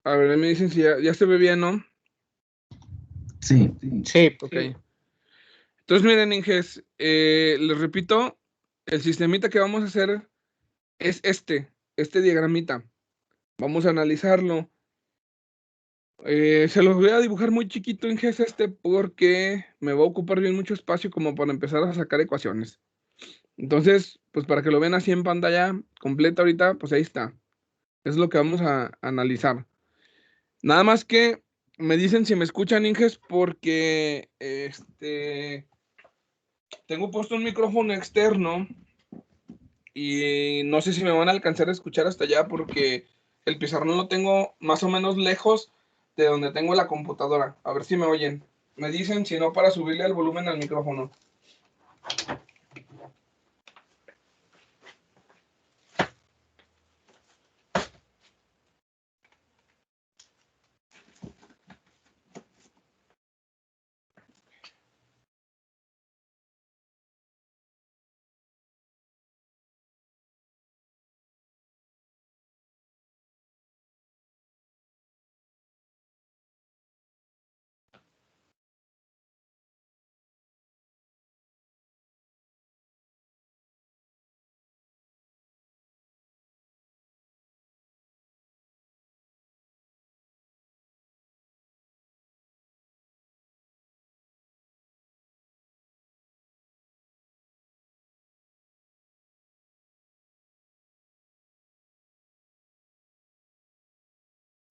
A ver, me dicen si ya se ve bien, ¿no? Sí, Sí, Ok. Entonces, miren, Inges, les repito, el sistemita que vamos a hacer es este diagramita. Vamos a analizarlo. Se los voy a dibujar muy chiquito, Inges, porque me va a ocupar bien mucho espacio como para empezar a sacar ecuaciones. Entonces, pues para que lo vean así en pantalla completa ahorita, pues ahí está. Es lo que vamos a analizar. Nada más que me dicen si me escuchan, Inges, porque tengo puesto un micrófono externo y no sé si me van a alcanzar a escuchar hasta allá porque el pizarrón lo tengo más o menos lejos de donde tengo la computadora. A ver si me oyen. Me dicen si no para subirle el volumen al micrófono.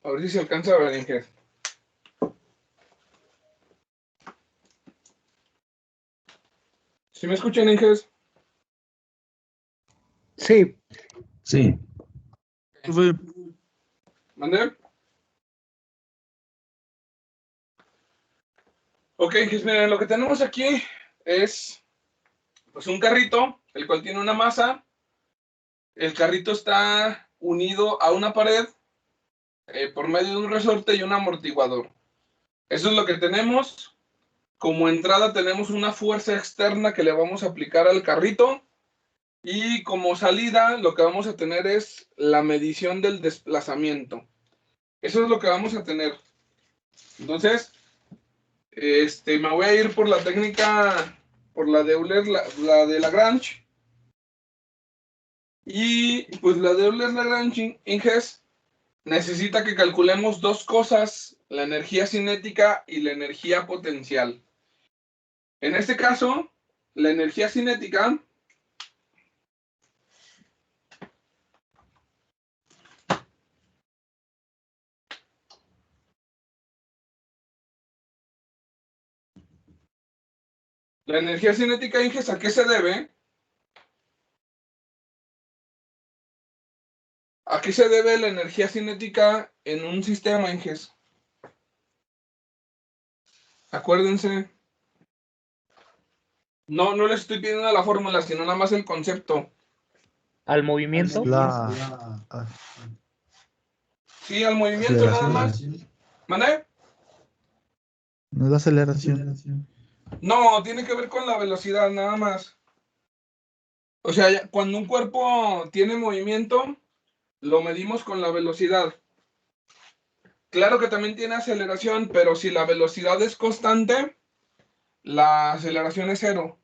A ver si se alcanza a ver, Inge. ¿Sí me escuchan, Inges? sí, sí, ¿Mande? Ok, Inges, miren, lo que tenemos aquí es pues un carrito, el cual tiene una masa. El carrito está unido a una pared por medio de un resorte y un amortiguador. Eso es lo que tenemos. Como entrada tenemos una fuerza externa que le vamos a aplicar al carrito y como salida lo que vamos a tener es la medición del desplazamiento. Eso es lo que vamos a tener. Entonces, me voy a ir por la técnica, por la de Euler, la de Lagrange. Y pues la de Euler-Lagrange, Inges, necesita que calculemos dos cosas, la energía cinética y la energía potencial. En este caso, la energía cinética Inges, ¿a qué se debe? ¿A qué se debe la energía cinética en un sistema, Inges? Acuérdense. No les estoy pidiendo la fórmula, sino nada más el concepto. Al movimiento. Sí, al movimiento nada más. ¿Mande? No es la aceleración. No, tiene que ver con la velocidad nada más. O sea, cuando un cuerpo tiene movimiento, lo medimos con la velocidad. Claro que también tiene aceleración, pero si la velocidad es constante, la aceleración es 0.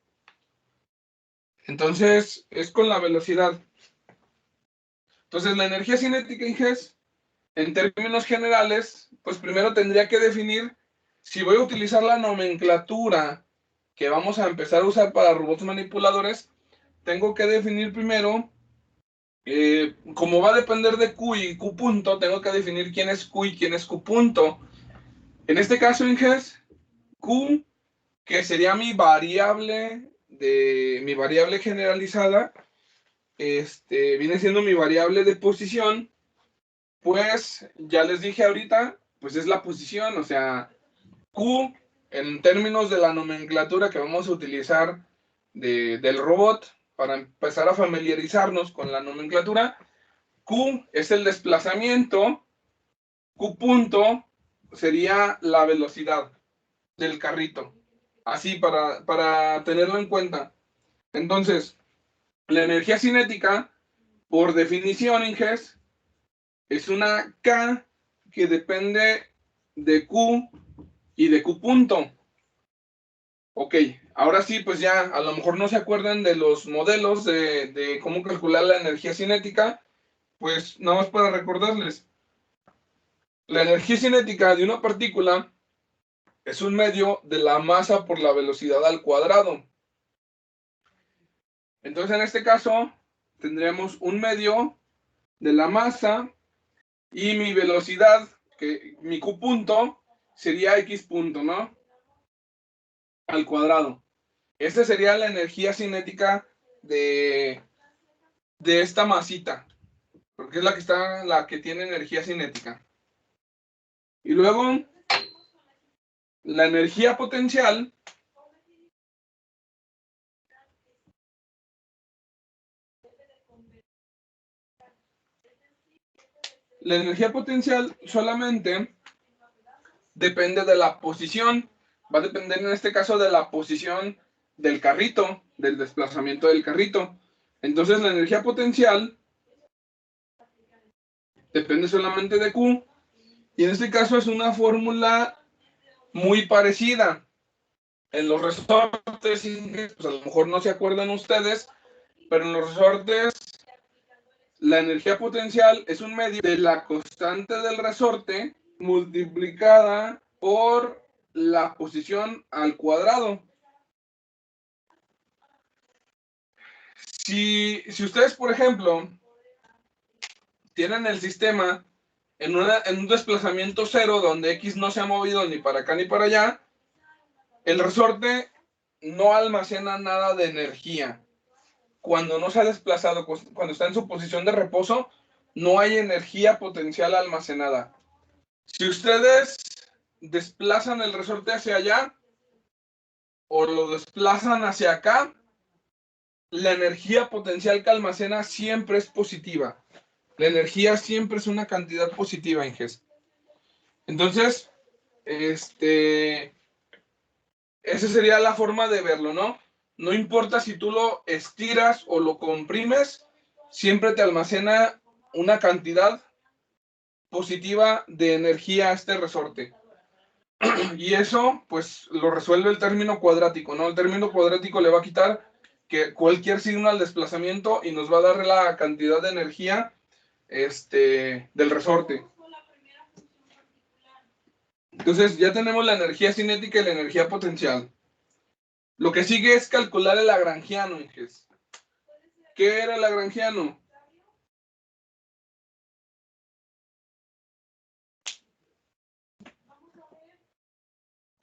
Entonces, es con la velocidad. Entonces, la energía cinética, Inges, en términos generales, pues primero tendría que definir si voy a utilizar la nomenclatura que vamos a empezar a usar para robots manipuladores. Tengo que definir primero, como va a depender de Q y Q punto, tengo que definir quién es Q y quién es Q punto. En este caso, Inges, Q, que sería mi variable generalizada, viene siendo mi variable de posición. Pues ya les dije ahorita, pues es la posición, o sea, Q, en términos de la nomenclatura que vamos a utilizar del robot, para empezar a familiarizarnos con la nomenclatura, Q es el desplazamiento, Q punto sería la velocidad del carrito. Así para tenerlo en cuenta. Entonces, la energía cinética, por definición, Inges, es una K que depende de Q y de Q punto. Ok, ahora sí, pues ya a lo mejor no se acuerdan de los modelos de cómo calcular la energía cinética, pues nada más para recordarles. La energía cinética de una partícula es un medio de la masa por la velocidad al cuadrado. Entonces, en este caso, tendremos un medio de la masa y mi velocidad, que mi Q punto, sería X punto, ¿no? Al cuadrado. Esta sería la energía cinética de esta masita, porque es la que tiene energía cinética. Y luego, la energía potencial solamente depende de la posición, va a depender en este caso de la posición del carrito, del desplazamiento del carrito. Entonces la energía potencial depende solamente de Q, y en este caso es una fórmula muy parecida. En los resortes, pues a lo mejor no se acuerdan ustedes, pero en los resortes la energía potencial es un medio de la constante del resorte multiplicada por la posición al cuadrado. Si ustedes, por ejemplo, tienen el sistema en un desplazamiento cero donde X no se ha movido ni para acá ni para allá, el resorte no almacena nada de energía. Cuando no se ha desplazado, cuando está en su posición de reposo, no hay energía potencial almacenada. Si ustedes desplazan el resorte hacia allá o lo desplazan hacia acá, la energía potencial que almacena siempre es positiva. La energía siempre es una cantidad positiva, Inges. Entonces, esa sería la forma de verlo, ¿no? No importa si tú lo estiras o lo comprimes, siempre te almacena una cantidad positiva de energía este resorte. Y eso, pues, lo resuelve el término cuadrático, ¿no? El término cuadrático le va a quitar que cualquier signo al desplazamiento y nos va a dar la cantidad de energía del resorte. Entonces, ya tenemos la energía cinética y la energía potencial. Lo que sigue es calcular el lagrangiano, Inges. ¿Qué era el lagrangiano?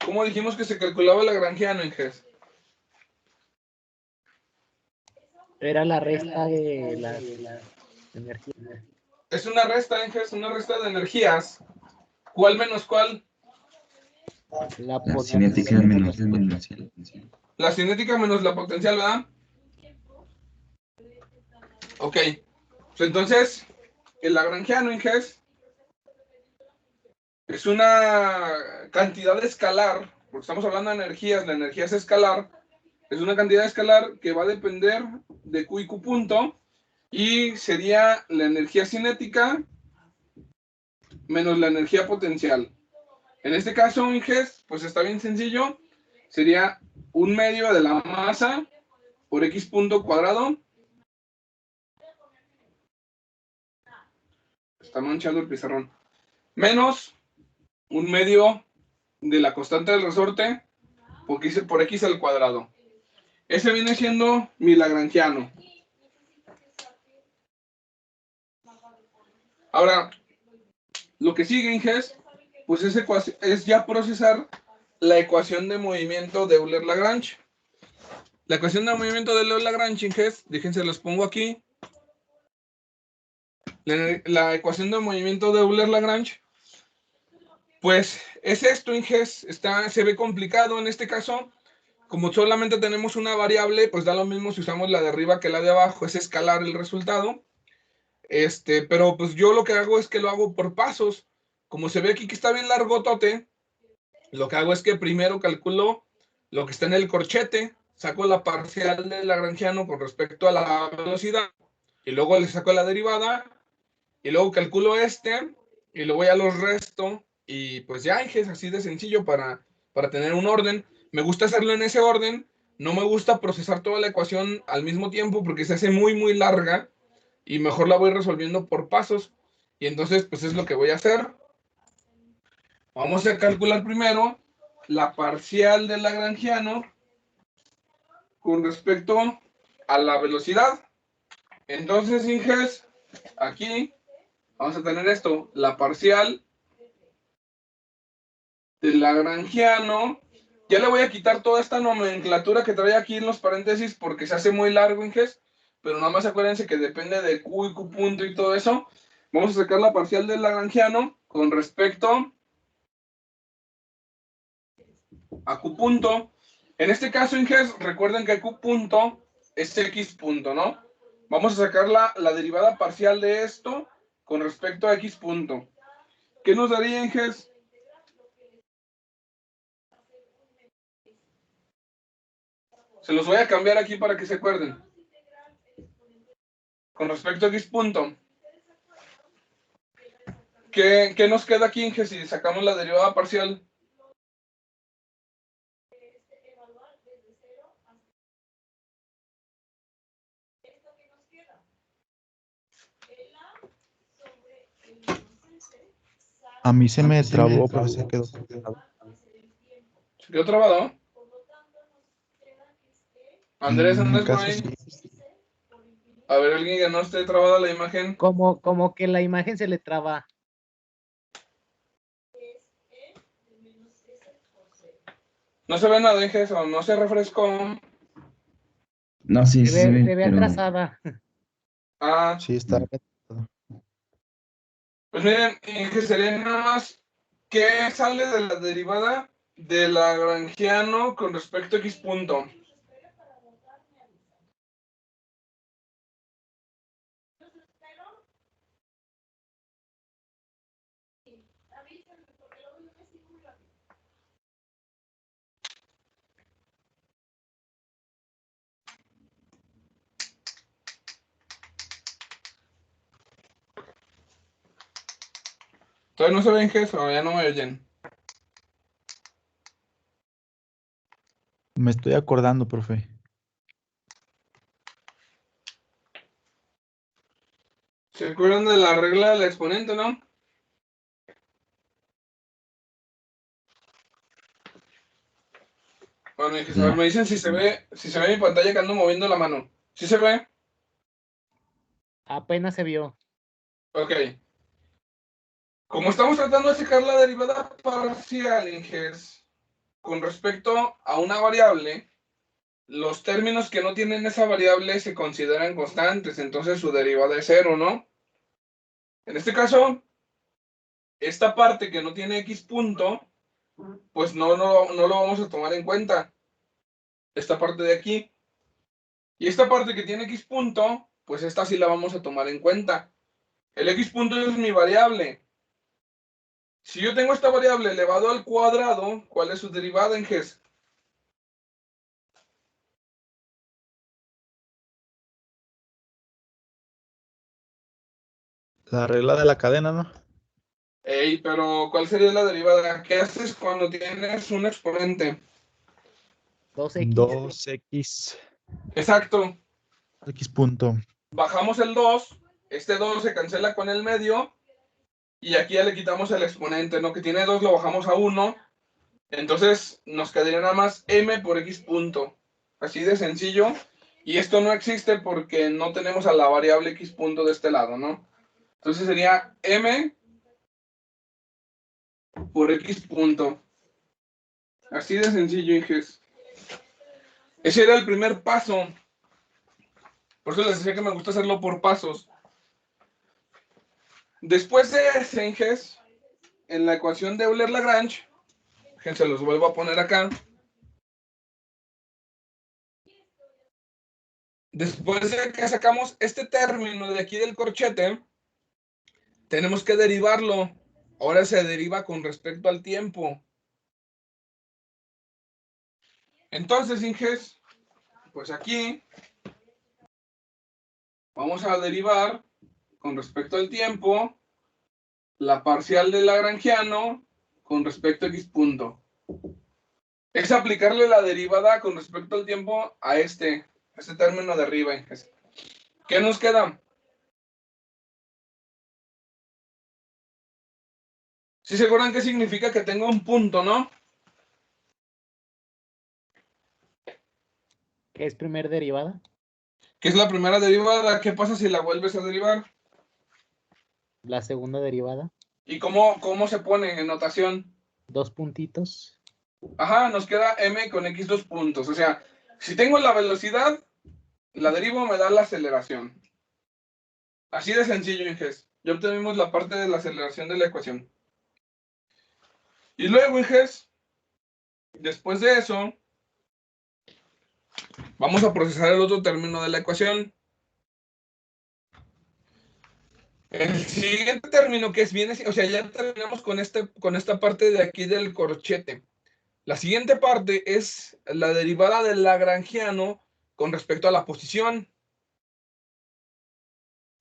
¿Cómo dijimos que se calculaba el lagrangiano, Inges? Era la resta de la energía. Es una resta, Inges, una resta de energías. ¿Cuál menos cuál? La cinética menos el potencial. La cinética menos la potencial, ¿verdad? Ok. Pues entonces, el lagrangiano, Inges, es una cantidad escalar, porque estamos hablando de energías, la energía es escalar, es una cantidad escalar que va a depender de Q y Q punto, y sería la energía cinética menos la energía potencial. En este caso, Inges, pues está bien sencillo, sería 1/2 de la masa por X punto cuadrado. Está manchado el pizarrón. Menos 1/2 de la constante del resorte por X al cuadrado. Ese viene siendo mi lagrangiano. Ahora, lo que sigue, Inges, pues es ya procesar la ecuación de movimiento de Euler-Lagrange. La ecuación de movimiento de Euler-Lagrange, Inges, déjense, los pongo aquí. La ecuación de movimiento de Euler-Lagrange, pues es esto, Inges, se ve complicado en este caso. Como solamente tenemos una variable, pues da lo mismo si usamos la de arriba que la de abajo, es escalar el resultado. Pero pues yo lo que hago es que lo hago por pasos. Como se ve aquí que está bien largotote, lo que hago es que primero calculo lo que está en el corchete, saco la parcial del lagrangiano con respecto a la velocidad, y luego le saco la derivada, y luego calculo y luego ya los resto, y pues ya es así de sencillo para tener un orden. Me gusta hacerlo en ese orden, no me gusta procesar toda la ecuación al mismo tiempo porque se hace muy, muy larga, y mejor la voy resolviendo por pasos. Y entonces, pues es lo que voy a hacer. Vamos a calcular primero la parcial del lagrangiano con respecto a la velocidad. Entonces, Inges, aquí vamos a tener esto, la parcial del lagrangiano. Ya le voy a quitar toda esta nomenclatura que trae aquí en los paréntesis porque se hace muy largo, Inges, pero nada más acuérdense que depende de Q y Q punto y todo eso. Vamos a sacar la parcial del lagrangiano con respecto a Q punto. En este caso, Inges, recuerden que Q punto es X punto, ¿no? Vamos a sacar la derivada parcial de esto con respecto a X punto. ¿Qué nos daría, Inges? Se los voy a cambiar aquí para que se acuerden. Con respecto a X punto. ¿Qué nos queda aquí, Inges, si sacamos la derivada parcial? A mí se me trabó, pero se quedó. ¿Se quedó trabado? Andrés, En mi ¿andas por caso, ahí? sí. A ver, alguien que no esté trabada la imagen. Como que la imagen se le traba. No se ve nada, Inges, o no se refrescó. No, sí, sí se ve, Se ve pero atrasada. Ah, Sí, está. pues miren, Inges, sería nada más ¿qué sale de la derivada del lagrangiano con respecto a X punto? ¿Todavía no se ven, Inges, o ya no me oyen? Me estoy acordando, profe. ¿Se acuerdan de la regla del exponente, no? Bueno, Inges, a ver, me dicen si se ve mi pantalla que ando moviendo la mano. ¿Sí se ve? Apenas se vio. Ok. Como estamos tratando de sacar la derivada parcial, Inges, con respecto a una variable, los términos que no tienen esa variable se consideran constantes, entonces su derivada es 0, ¿no? En este caso, esta parte que no tiene X punto, pues no lo vamos a tomar en cuenta. Esta parte de aquí. Y esta parte que tiene X punto, pues esta sí la vamos a tomar en cuenta. El X punto es mi variable. Si yo tengo esta variable elevado al cuadrado, ¿cuál es su derivada en GES? La regla de la cadena, ¿no? Ey, pero ¿cuál sería la derivada? ¿Qué haces cuando tienes un exponente? 2x. 2x, Exacto. x punto. Bajamos el 2, este 2 se cancela con el medio, y aquí ya le quitamos el exponente, ¿no? Que tiene 2 lo bajamos a 1, entonces nos quedaría nada más m por x punto. Así de sencillo. Y esto no existe porque no tenemos a la variable x punto de este lado, ¿no? Entonces sería m por x punto. Así de sencillo, Inges. Ese era el primer paso. Por eso les decía que me gusta hacerlo por pasos. Después de ese, Inges, en la ecuación de Euler-Lagrange, se los vuelvo a poner acá. Después de que sacamos este término de aquí del corchete, tenemos que derivarlo. Ahora se deriva con respecto al tiempo. Entonces, Inges, pues aquí vamos a derivar con respecto al tiempo la parcial del lagrangiano con respecto a x punto. Es aplicarle la derivada con respecto al tiempo a este término de arriba, Inges. ¿Qué nos queda? ¿Sí se acuerdan qué significa que tengo un punto, no? ¿Qué es primer derivada? ¿Qué es la primera derivada? ¿Qué pasa si la vuelves a derivar? La segunda derivada. ¿Y cómo se pone en notación? 2 puntitos. Ajá, nos queda m con x 2 puntos. O sea, si tengo la velocidad, la derivo me da la aceleración. Así de sencillo, Inges. Ya obtenemos la parte de la aceleración de la ecuación. Y luego, Inges, después de eso, vamos a procesar el otro término de la ecuación. El siguiente término que viene, o sea, ya terminamos con esta parte de aquí del corchete. La siguiente parte es la derivada del lagrangiano con respecto a la posición.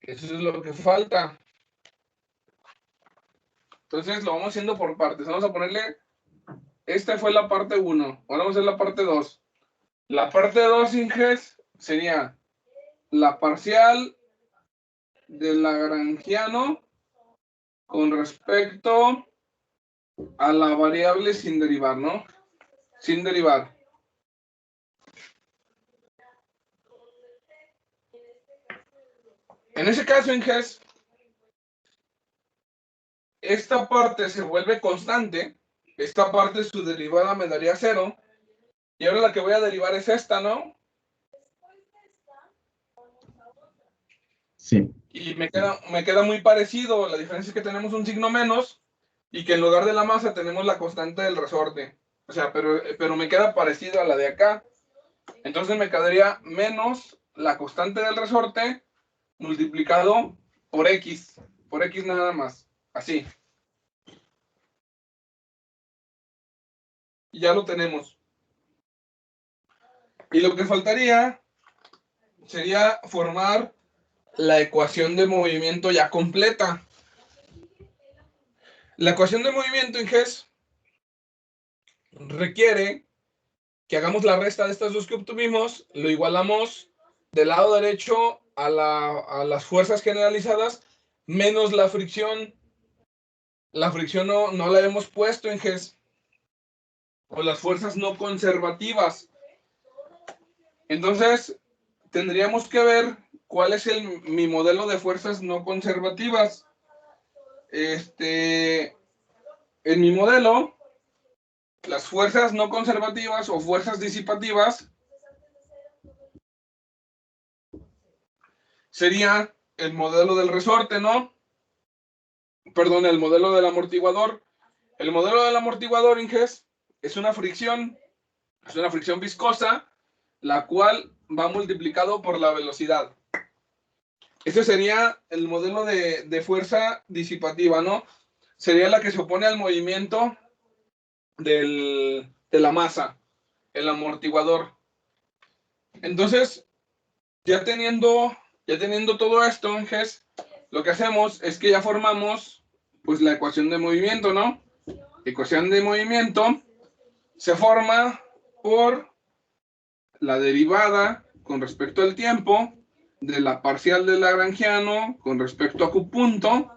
Eso es lo que falta. Entonces lo vamos haciendo por partes. Vamos a ponerle, esta fue la parte 1. Ahora vamos a hacer la parte 2. La parte 2, Inges, sería la parcial del lagrangiano con respecto a la variable sin derivar, ¿no? Sin derivar. En ese caso, Inges, esta parte se vuelve constante. Esta parte, su derivada me daría 0. Y ahora la que voy a derivar es esta, ¿no? Sí. Y me queda muy parecido. La diferencia es que tenemos un signo menos y que en lugar de la masa tenemos la constante del resorte. O sea, pero me queda parecido a la de acá. Entonces me quedaría menos la constante del resorte multiplicado por x. Por x nada más. Así. Y ya lo tenemos. Y lo que faltaría sería formar la ecuación de movimiento ya completa. La ecuación de movimiento, Inges, requiere que hagamos la resta de estas dos que obtuvimos, lo igualamos del lado derecho a las fuerzas generalizadas menos la fricción. La fricción no la hemos puesto, Inges, o las fuerzas no conservativas. Entonces, tendríamos que ver cuál es mi modelo de fuerzas no conservativas. En mi modelo, las fuerzas no conservativas o fuerzas disipativas sería el modelo del resorte, ¿no? perdón, el modelo del amortiguador. El modelo del amortiguador, Inges, es una fricción viscosa, la cual va multiplicado por la velocidad. Ese sería el modelo de fuerza disipativa, ¿no? Sería la que se opone al movimiento de la masa, el amortiguador. Entonces, ya teniendo todo esto, Inges, lo que hacemos es que ya formamos pues la ecuación de movimiento, ¿no? Ecuación de movimiento se forma por la derivada con respecto al tiempo de la parcial del lagrangiano con respecto a Q punto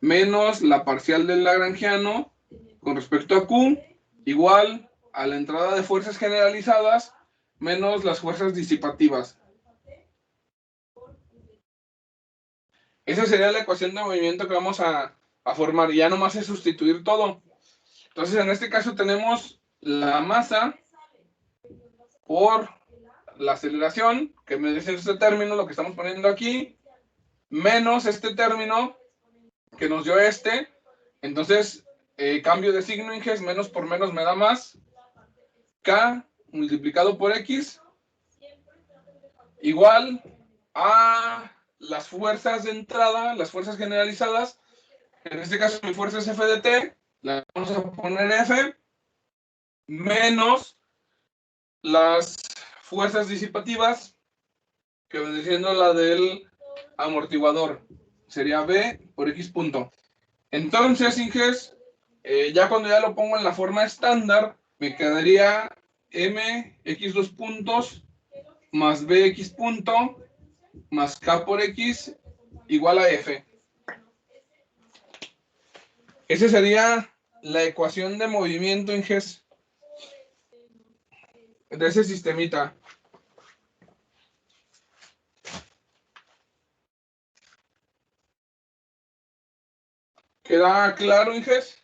menos la parcial del lagrangiano con respecto a Q igual a la entrada de fuerzas generalizadas menos las fuerzas disipativas. Esa sería la ecuación de movimiento que vamos a formar. Y ya nomás es sustituir todo. Entonces, en este caso tenemos la masa por la aceleración, que me dice este término, lo que estamos poniendo aquí, menos este término que nos dio este. Entonces, cambio de signo, Inges, menos por menos me da más. K multiplicado por X igual a las fuerzas de entrada, las fuerzas generalizadas. En este caso mi fuerza es F de T, la vamos a poner F, menos las fuerzas disipativas, que viene siendo la del amortiguador. Sería B por X punto. Entonces, Inges, ya cuando ya lo pongo en la forma estándar, me quedaría M X 2 puntos más B X punto más K por X igual a F. Esa sería la ecuación de movimiento, Inges, de ese sistemita. ¿Queda claro, Inges?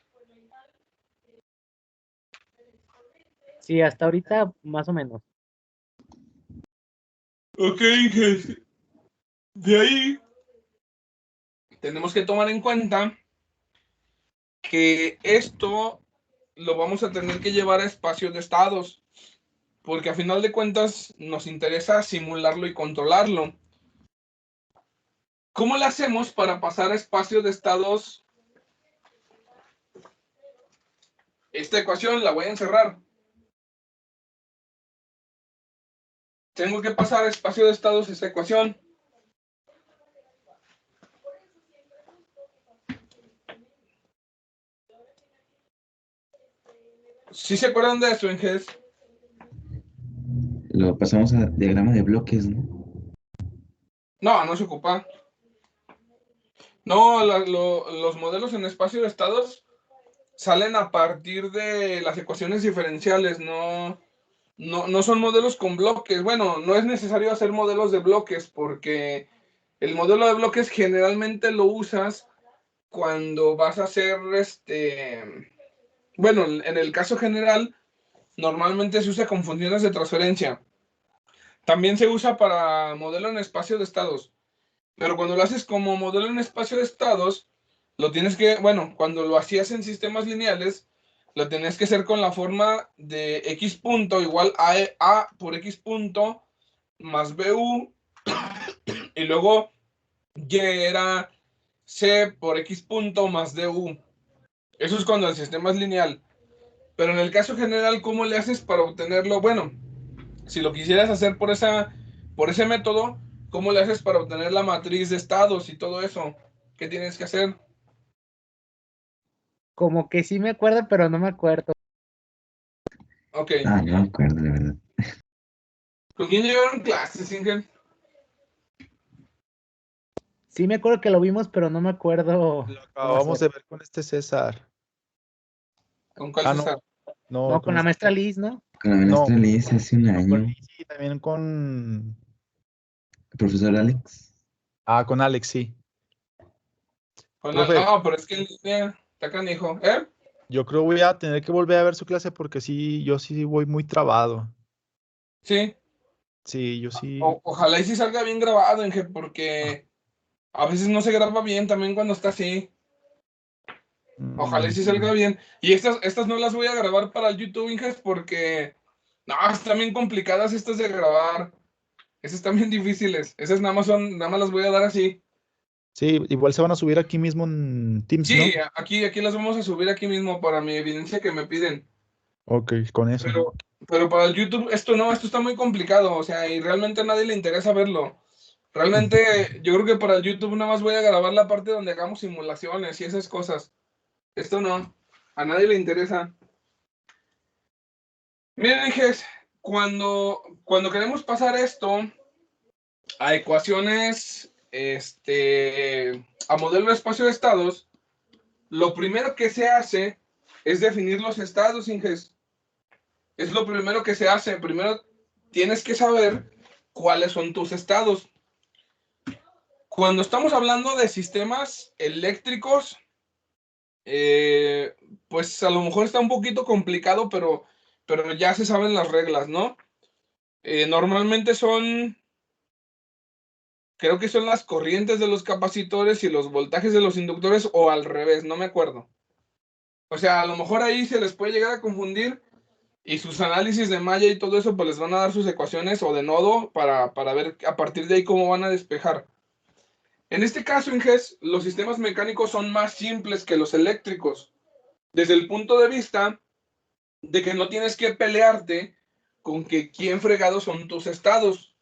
Sí, hasta ahorita más o menos. Ok, Inges. De ahí tenemos que tomar en cuenta que esto lo vamos a tener que llevar a espacios de estados, porque a final de cuentas nos interesa simularlo y controlarlo. ¿Cómo le hacemos para pasar a espacios de estados? Esta ecuación la voy a encerrar. Tengo que pasar a espacio de estados esta ecuación. ¿Sí se acuerdan de eso, Inges? Lo pasamos a diagrama de bloques, ¿no? No, no se ocupa. No, los modelos en espacio de estados salen a partir de las ecuaciones diferenciales, no son modelos con bloques. Bueno, no es necesario hacer modelos de bloques porque el modelo de bloques generalmente lo usas cuando vas a hacer bueno, en el caso general, normalmente se usa con funciones de transferencia. También se usa para modelo en espacio de estados. Pero cuando lo haces como modelo en espacio de estados, lo tienes que, bueno, cuando lo hacías en sistemas lineales, lo tenías que hacer con la forma de x punto igual a por x punto más bu, y luego y era c por x punto más du. Eso es cuando el sistema es lineal. Pero en el caso general, ¿cómo le haces para obtenerlo? Bueno, si lo quisieras hacer por ese método, ¿cómo le haces para obtener la matriz de estados y todo eso? ¿Qué tienes que hacer? Como que sí me acuerdo, pero no me acuerdo. Ok. Ah, no me acuerdo, de verdad. ¿Con quién llevaron clases, Ingel? Sí me acuerdo que lo vimos, pero no me acuerdo. Lo acabamos de ver con este César. ¿Con cuál Ah, César? No, con la maestra Liz, ¿no? Con la maestra Liz hace un año. Con Liz y también con... El profesor Alex. Ah, con Alex, sí. Profe. No, pero es que en línea está canijo. ¿Eh? Yo creo voy a tener que volver a ver su clase porque sí, yo sí voy muy trabado. Sí. Sí, yo sí. Ojalá y sí salga bien grabado, Ingel, porque a veces no se graba bien también cuando está así. Ojalá y sí salga bien. Y estas no las voy a grabar para el YouTube, Inges, porque no, están bien complicadas estas de grabar. Esas están bien difíciles. Esas nada más las voy a dar así. Sí, igual se van a subir aquí mismo en Teams, ¿no? Sí, aquí las vamos a subir aquí mismo para mi evidencia que me piden. Ok, con eso. Pero para el YouTube, esto está muy complicado, o sea, y realmente a nadie le interesa verlo. Realmente, yo creo que para el YouTube nada más voy a grabar la parte donde hagamos simulaciones y esas cosas. Esto no, a nadie le interesa. Miren, Inges, cuando queremos pasar esto a ecuaciones, a modelo de espacio de estados, lo primero que se hace es definir los estados, Inges. Es lo primero que se hace. Primero tienes que saber cuáles son tus estados. Cuando estamos hablando de sistemas eléctricos, pues a lo mejor está un poquito complicado, pero ya se saben las reglas, ¿no? Normalmente creo que son las corrientes de los capacitores y los voltajes de los inductores, o al revés, no me acuerdo. O sea, a lo mejor ahí se les puede llegar a confundir. Y sus análisis de malla y todo eso, pues les van a dar sus ecuaciones o de nodo para ver a partir de ahí cómo van a despejar. En este caso, Inges, los sistemas mecánicos son más simples que los eléctricos, desde el punto de vista de que no tienes que pelearte con que quién fregado son tus estados.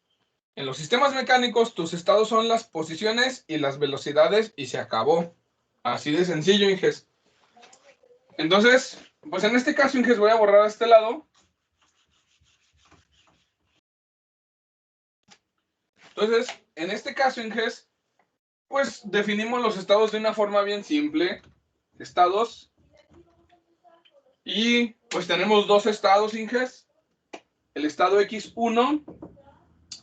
En los sistemas mecánicos, tus estados son las posiciones y las velocidades y se acabó. Así de sencillo, Inges. Entonces, pues en este caso, Inges, voy a borrar a este lado. Entonces, en este caso, Inges, pues definimos los estados de una forma bien simple. Estados. Y pues tenemos dos estados, Inges. El estado X1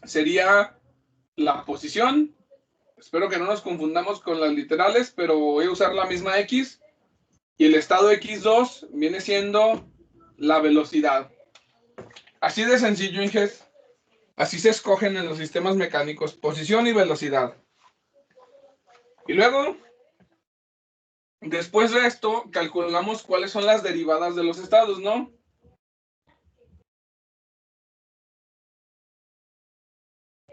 sería la posición. Espero que no nos confundamos con las literales, pero voy a usar la misma X. Y el estado X2 viene siendo la velocidad. Así de sencillo, Inges. Así se escogen en los sistemas mecánicos, posición y velocidad. Y luego, después de esto, calculamos cuáles son las derivadas de los estados, ¿no?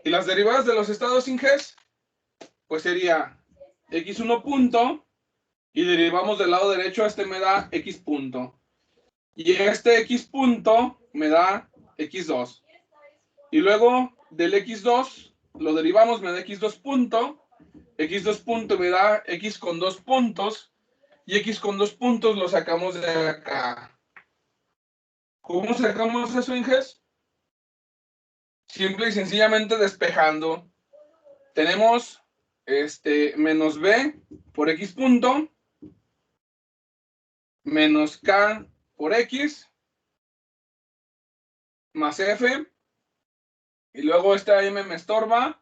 Y las derivadas de los estados, Inges, pues sería x1 punto, y derivamos del lado derecho, este me da x punto. Y este x punto me da x2. Y luego del x2 lo derivamos, me da x2 punto. X2 punto me da x con 2 puntos. Y x con 2 puntos lo sacamos de acá. ¿Cómo sacamos eso, Inges? Simple y sencillamente despejando. Tenemos menos b por x punto menos k por x más f, y luego esta m me estorba,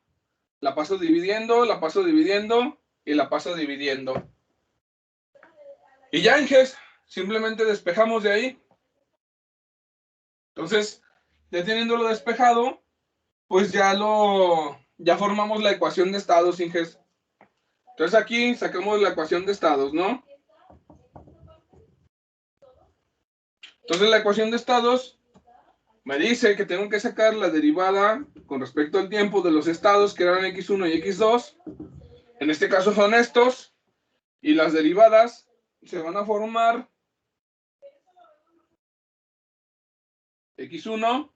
la paso dividiendo y la paso dividiendo. Y ya, Inges, simplemente despejamos de ahí. Entonces, ya teniéndolo despejado, pues ya formamos la ecuación de estados, Inges. Entonces aquí sacamos la ecuación de estados, ¿no? Entonces la ecuación de estados me dice que tengo que sacar la derivada con respecto al tiempo de los estados que eran x1 y x2. En este caso son estos. Y las derivadas se van a formar x1,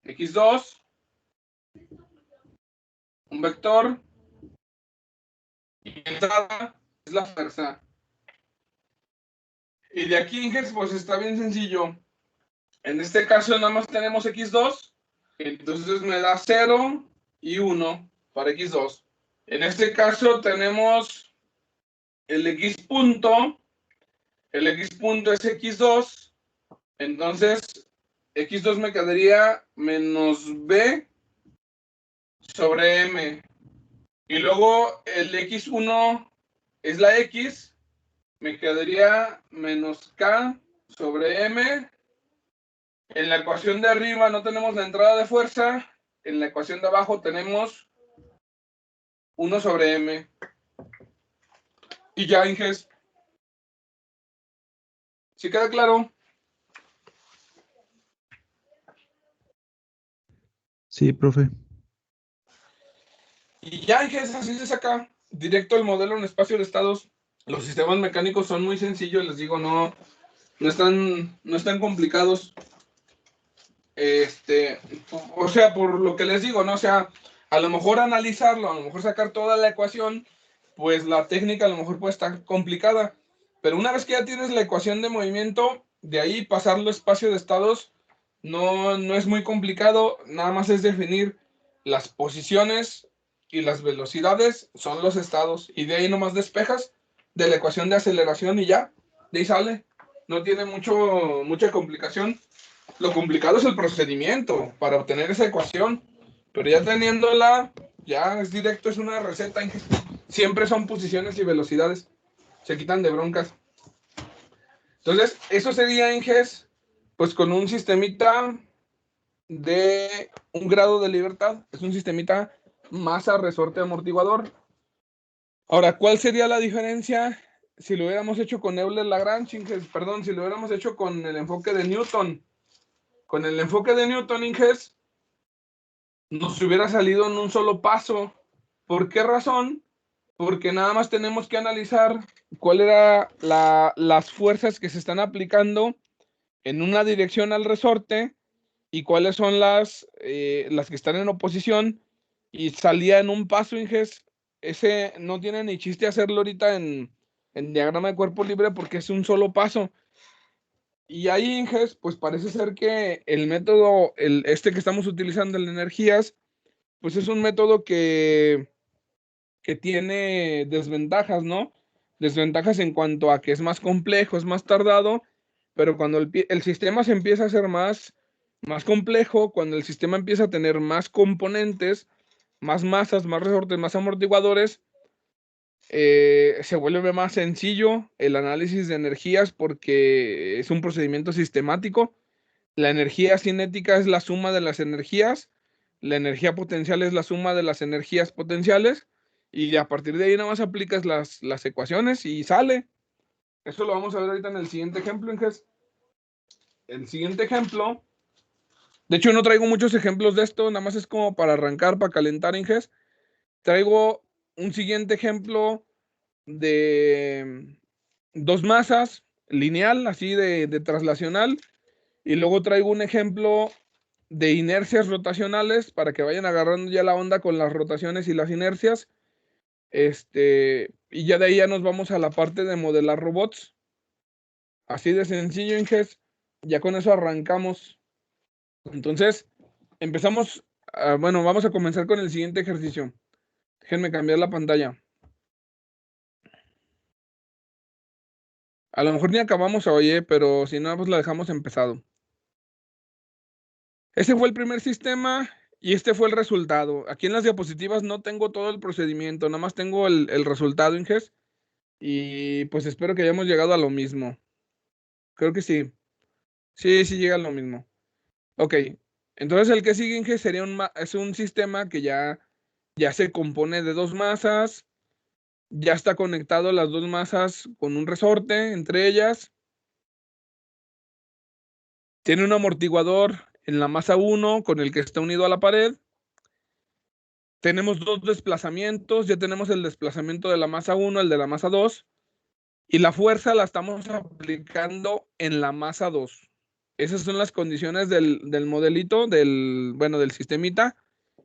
x2, un vector, y entrada es la fuerza. Y de aquí, Inges, pues está bien sencillo. En este caso nada más tenemos x2, entonces me da 0 y 1 para x2. En este caso tenemos el x punto es x2, entonces x2 me quedaría menos b sobre m. Y luego el x1 es la x, me quedaría menos k sobre m. En la ecuación de arriba no tenemos la entrada de fuerza, en la ecuación de abajo tenemos 1 sobre m. Y ya, Inges. ¿Sí queda claro? Sí, profe. Y ya, Inges, así se saca directo el modelo en espacio de estados. Los sistemas mecánicos son muy sencillos, les digo, no están complicados. O sea, por lo que les digo, ¿no? O sea, a lo mejor analizarlo, a lo mejor sacar toda la ecuación, pues la técnica a lo mejor puede estar complicada. Pero una vez que ya tienes la ecuación de movimiento, de ahí pasarlo a espacio de estados no es muy complicado, nada más es definir las posiciones y las velocidades, son los estados, y de ahí nomás despejas de la ecuación de aceleración y ya, de ahí sale. No tiene mucha complicación. Lo complicado es el procedimiento para obtener esa ecuación, pero ya teniéndola, ya es directo, es una receta. Siempre son posiciones y velocidades, se quitan de broncas. Entonces, eso sería, Inges, pues con un sistemita de un grado de libertad, es un sistemita masa, resorte, amortiguador. Ahora, ¿cuál sería la diferencia si lo hubiéramos hecho con Euler-Lagrange, Inges? Perdón, si lo hubiéramos hecho con el enfoque de Newton. Con el enfoque de Newton, Inges, nos hubiera salido en un solo paso. ¿Por qué razón? Porque nada más tenemos que analizar cuál era las fuerzas que se están aplicando en una dirección al resorte y cuáles son las que están en oposición, y salía en un paso, Inges. Ese no tiene ni chiste hacerlo ahorita en diagrama de cuerpo libre porque es un solo paso. Y ahí, Inges, pues parece ser que el método, que estamos utilizando en energías, pues es un método que tiene desventajas, ¿no? Desventajas en cuanto a que es más complejo, es más tardado, pero cuando el sistema se empieza a hacer más complejo, cuando el sistema empieza a tener más componentes, más masas, más resortes, más amortiguadores, se vuelve más sencillo el análisis de energías porque es un procedimiento sistemático. La energía cinética es la suma de las energías, la energía potencial es la suma de las energías potenciales, y a partir de ahí nada más aplicas las ecuaciones y sale. Eso lo vamos a ver ahorita en el siguiente ejemplo, Inges. El siguiente ejemplo, de hecho no traigo muchos ejemplos de esto, nada más es como para arrancar, para calentar, Inges. Traigo un siguiente ejemplo de dos masas, lineal, así de traslacional, y luego traigo un ejemplo de inercias rotacionales para que vayan agarrando ya la onda con las rotaciones y las inercias. Y ya de ahí ya nos vamos a la parte de modelar robots. Así de sencillo, Inges. Ya con eso arrancamos. Entonces, empezamos. Bueno, vamos a comenzar con el siguiente ejercicio. Déjenme cambiar la pantalla. A lo mejor ni acabamos hoy, pero si no, pues la dejamos empezado. Ese fue el primer sistema y este fue el resultado. Aquí en las diapositivas no tengo todo el procedimiento, nada más tengo el resultado, Inges. Y pues espero que hayamos llegado a lo mismo. Creo que sí. Sí llega a lo mismo. Ok. Entonces el que sigue, Inges, sería es un sistema que ya se compone de dos masas. Ya está conectado las dos masas con un resorte entre ellas. Tiene un amortiguador en la masa 1 con el que está unido a la pared. Tenemos dos desplazamientos, ya tenemos el desplazamiento de la masa 1, el de la masa 2, y la fuerza la estamos aplicando en la masa 2. Esas son las condiciones del modelito, del sistemita,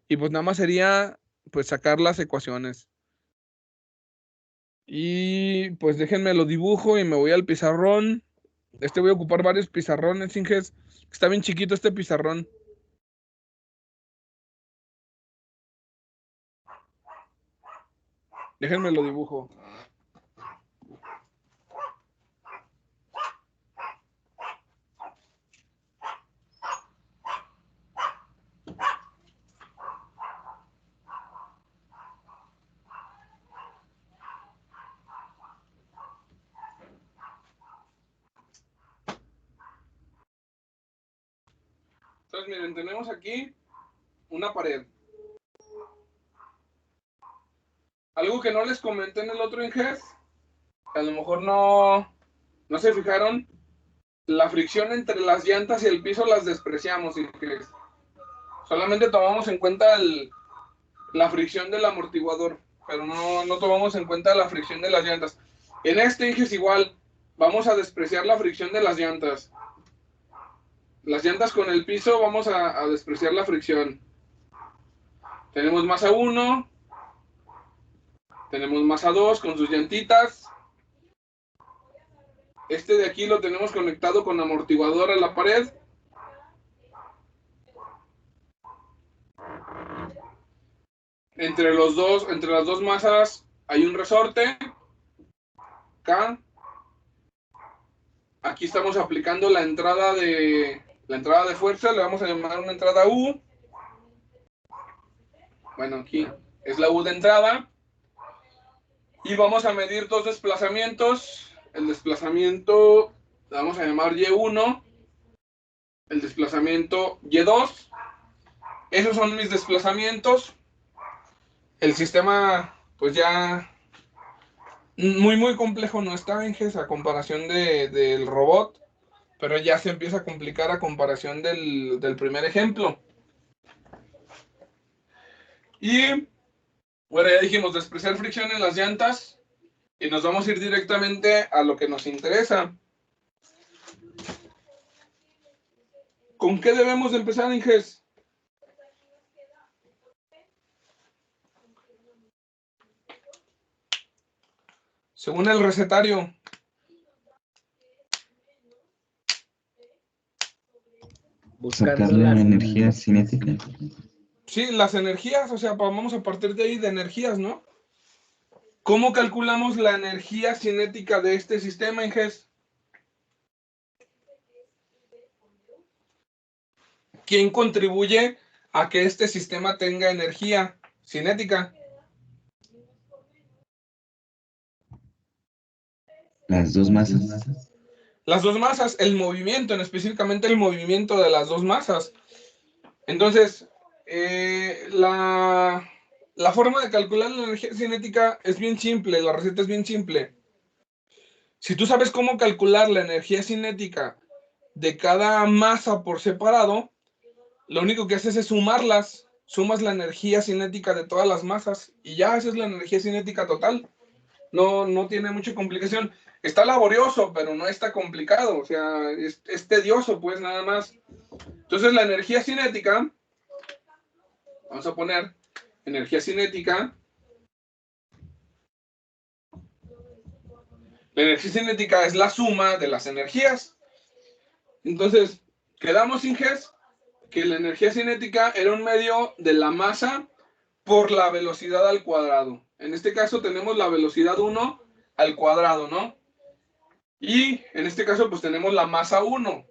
y pues nada más sería pues sacar las ecuaciones. Y pues déjenme lo dibujo y me voy al pizarrón. Voy a ocupar varios pizarrones, Inges. Está bien chiquito este pizarrón. Déjenme lo dibujo. Entonces, miren, tenemos aquí una pared. Algo que no les comenté en el otro Inges a lo mejor no se fijaron, la fricción entre las llantas y el piso las despreciamos, y que solamente tomamos en cuenta la fricción del amortiguador, pero no tomamos en cuenta la fricción de las llantas. En este eje es igual, vamos a despreciar la fricción de las llantas. Las llantas con el piso vamos a despreciar la fricción. Tenemos masa 1, tenemos masa 2 con sus llantitas. Este de aquí lo tenemos conectado con amortiguador a la pared. Entre las dos masas hay un resorte. Acá. Aquí estamos aplicando la entrada de fuerza, le vamos a llamar una entrada U. Bueno, aquí es la U de entrada. Y vamos a medir dos desplazamientos. El desplazamiento le vamos a llamar Y1. El desplazamiento Y2. Esos son mis desplazamientos. El sistema, pues ya muy complejo no está, Inges, a comparación del robot, pero ya se empieza a complicar a comparación del primer ejemplo. Y bueno, ya dijimos, despreciar fricción en las llantas, y nos vamos a ir directamente a lo que nos interesa. ¿Con qué debemos de empezar, Inges? Según el recetario. Buscando Sacar la las energía cinética. Sí, las energías, o sea, vamos a partir de ahí de energías, ¿no? ¿Cómo calculamos la energía cinética de este sistema, Inges? ¿Quién contribuye a que este sistema tenga energía cinética? Las dos masas. Las dos masas, el movimiento, específicamente el movimiento de las dos masas. Entonces, la forma de calcular la energía cinética es bien simple, la receta es bien simple. Si tú sabes cómo calcular la energía cinética de cada masa por separado, lo único que haces es sumarlas. Sumas la energía cinética de todas las masas y ya esa es la energía cinética total. No tiene mucha complicación. Está laborioso, pero no está complicado. O sea, es tedioso, pues, nada más. Entonces, la energía cinética, vamos a poner energía cinética. La energía cinética es la suma de las energías. Entonces, quedamos, Inges, que la energía cinética era un medio de la masa por la velocidad al cuadrado. En este caso tenemos la velocidad 1 al cuadrado, ¿no? Y en este caso pues tenemos la masa 1.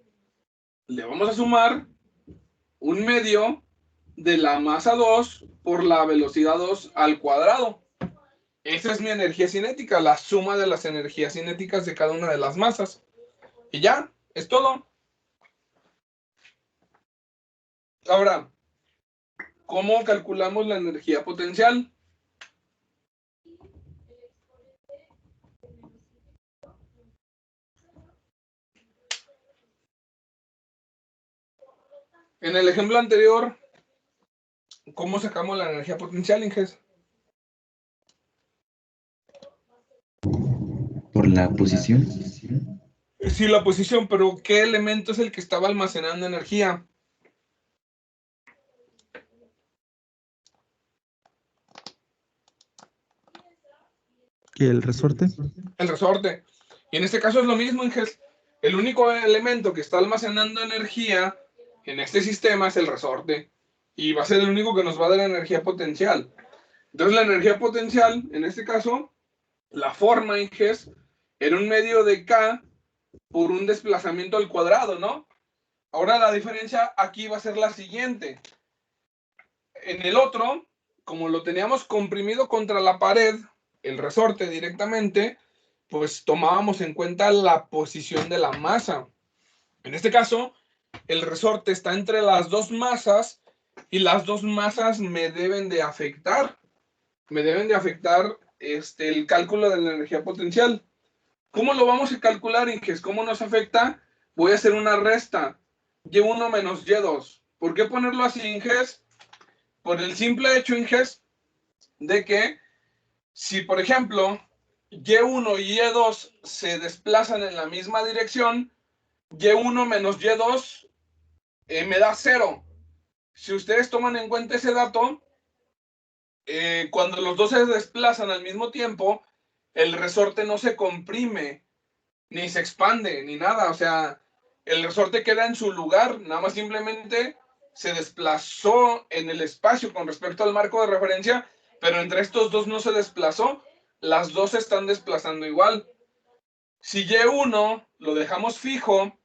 Le vamos a sumar un medio de la masa 2 por la velocidad 2 al cuadrado. Esa es mi energía cinética, la suma de las energías cinéticas de cada una de las masas. Y ya, es todo. Ahora, ¿cómo calculamos la energía potencial? En el ejemplo anterior, ¿cómo sacamos la energía potencial, Inges? Por la posición. Sí, la posición, pero ¿qué elemento es el que estaba almacenando energía? ¿Y el resorte? El resorte. Y en este caso es lo mismo, Inges. El único elemento que está almacenando energía en este sistema es el resorte. Y va a ser el único que nos va a dar energía potencial. Entonces la energía potencial, en este caso, la forma, Inges, era un medio de K por un desplazamiento al cuadrado, ¿no? Ahora la diferencia aquí va a ser la siguiente. En el otro, como lo teníamos comprimido contra la pared, el resorte directamente, pues tomábamos en cuenta la posición de la masa. En este caso, el resorte está entre las dos masas y las dos masas me deben de afectar. Me deben de afectar el cálculo de la energía potencial. ¿Cómo lo vamos a calcular, Inges? ¿Cómo nos afecta? Voy a hacer una resta. Y1 menos Y2. ¿Por qué ponerlo así, Inges? Por el simple hecho, Inges, de que si, por ejemplo, Y1 y Y2 se desplazan en la misma dirección, Y1 menos Y2 me da 0. Si ustedes toman en cuenta ese dato, cuando los dos se desplazan al mismo tiempo, el resorte no se comprime, ni se expande, ni nada. O sea, el resorte queda en su lugar, nada más simplemente se desplazó en el espacio con respecto al marco de referencia, pero entre estos dos no se desplazó, las dos se están desplazando igual. Si Y1 lo dejamos fijo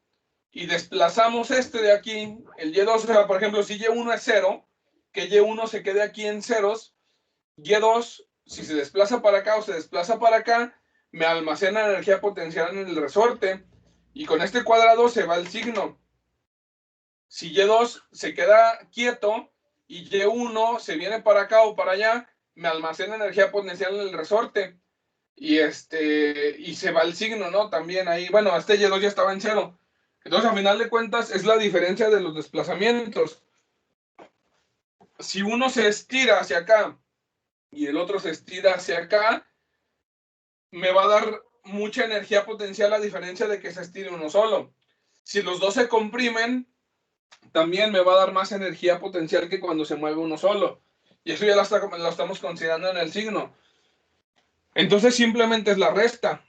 y desplazamos este de aquí, el Y2, o sea, por ejemplo, si Y1 es 0, que Y1 se quede aquí en ceros, Y2, si se desplaza para acá o se desplaza para acá, me almacena energía potencial en el resorte, y con este cuadrado se va el signo. Si Y2 se queda quieto y Y1 se viene para acá o para allá, me almacena energía potencial en el resorte, y se va el signo, ¿no? También ahí, bueno, este Y2 ya estaba en 0. Entonces, a final de cuentas, es la diferencia de los desplazamientos. Si uno se estira hacia acá y el otro se estira hacia acá, me va a dar mucha energía potencial a diferencia de que se estire uno solo. Si los dos se comprimen, también me va a dar más energía potencial que cuando se mueve uno solo. Y eso ya lo estamos considerando en el signo. Entonces simplemente es la resta.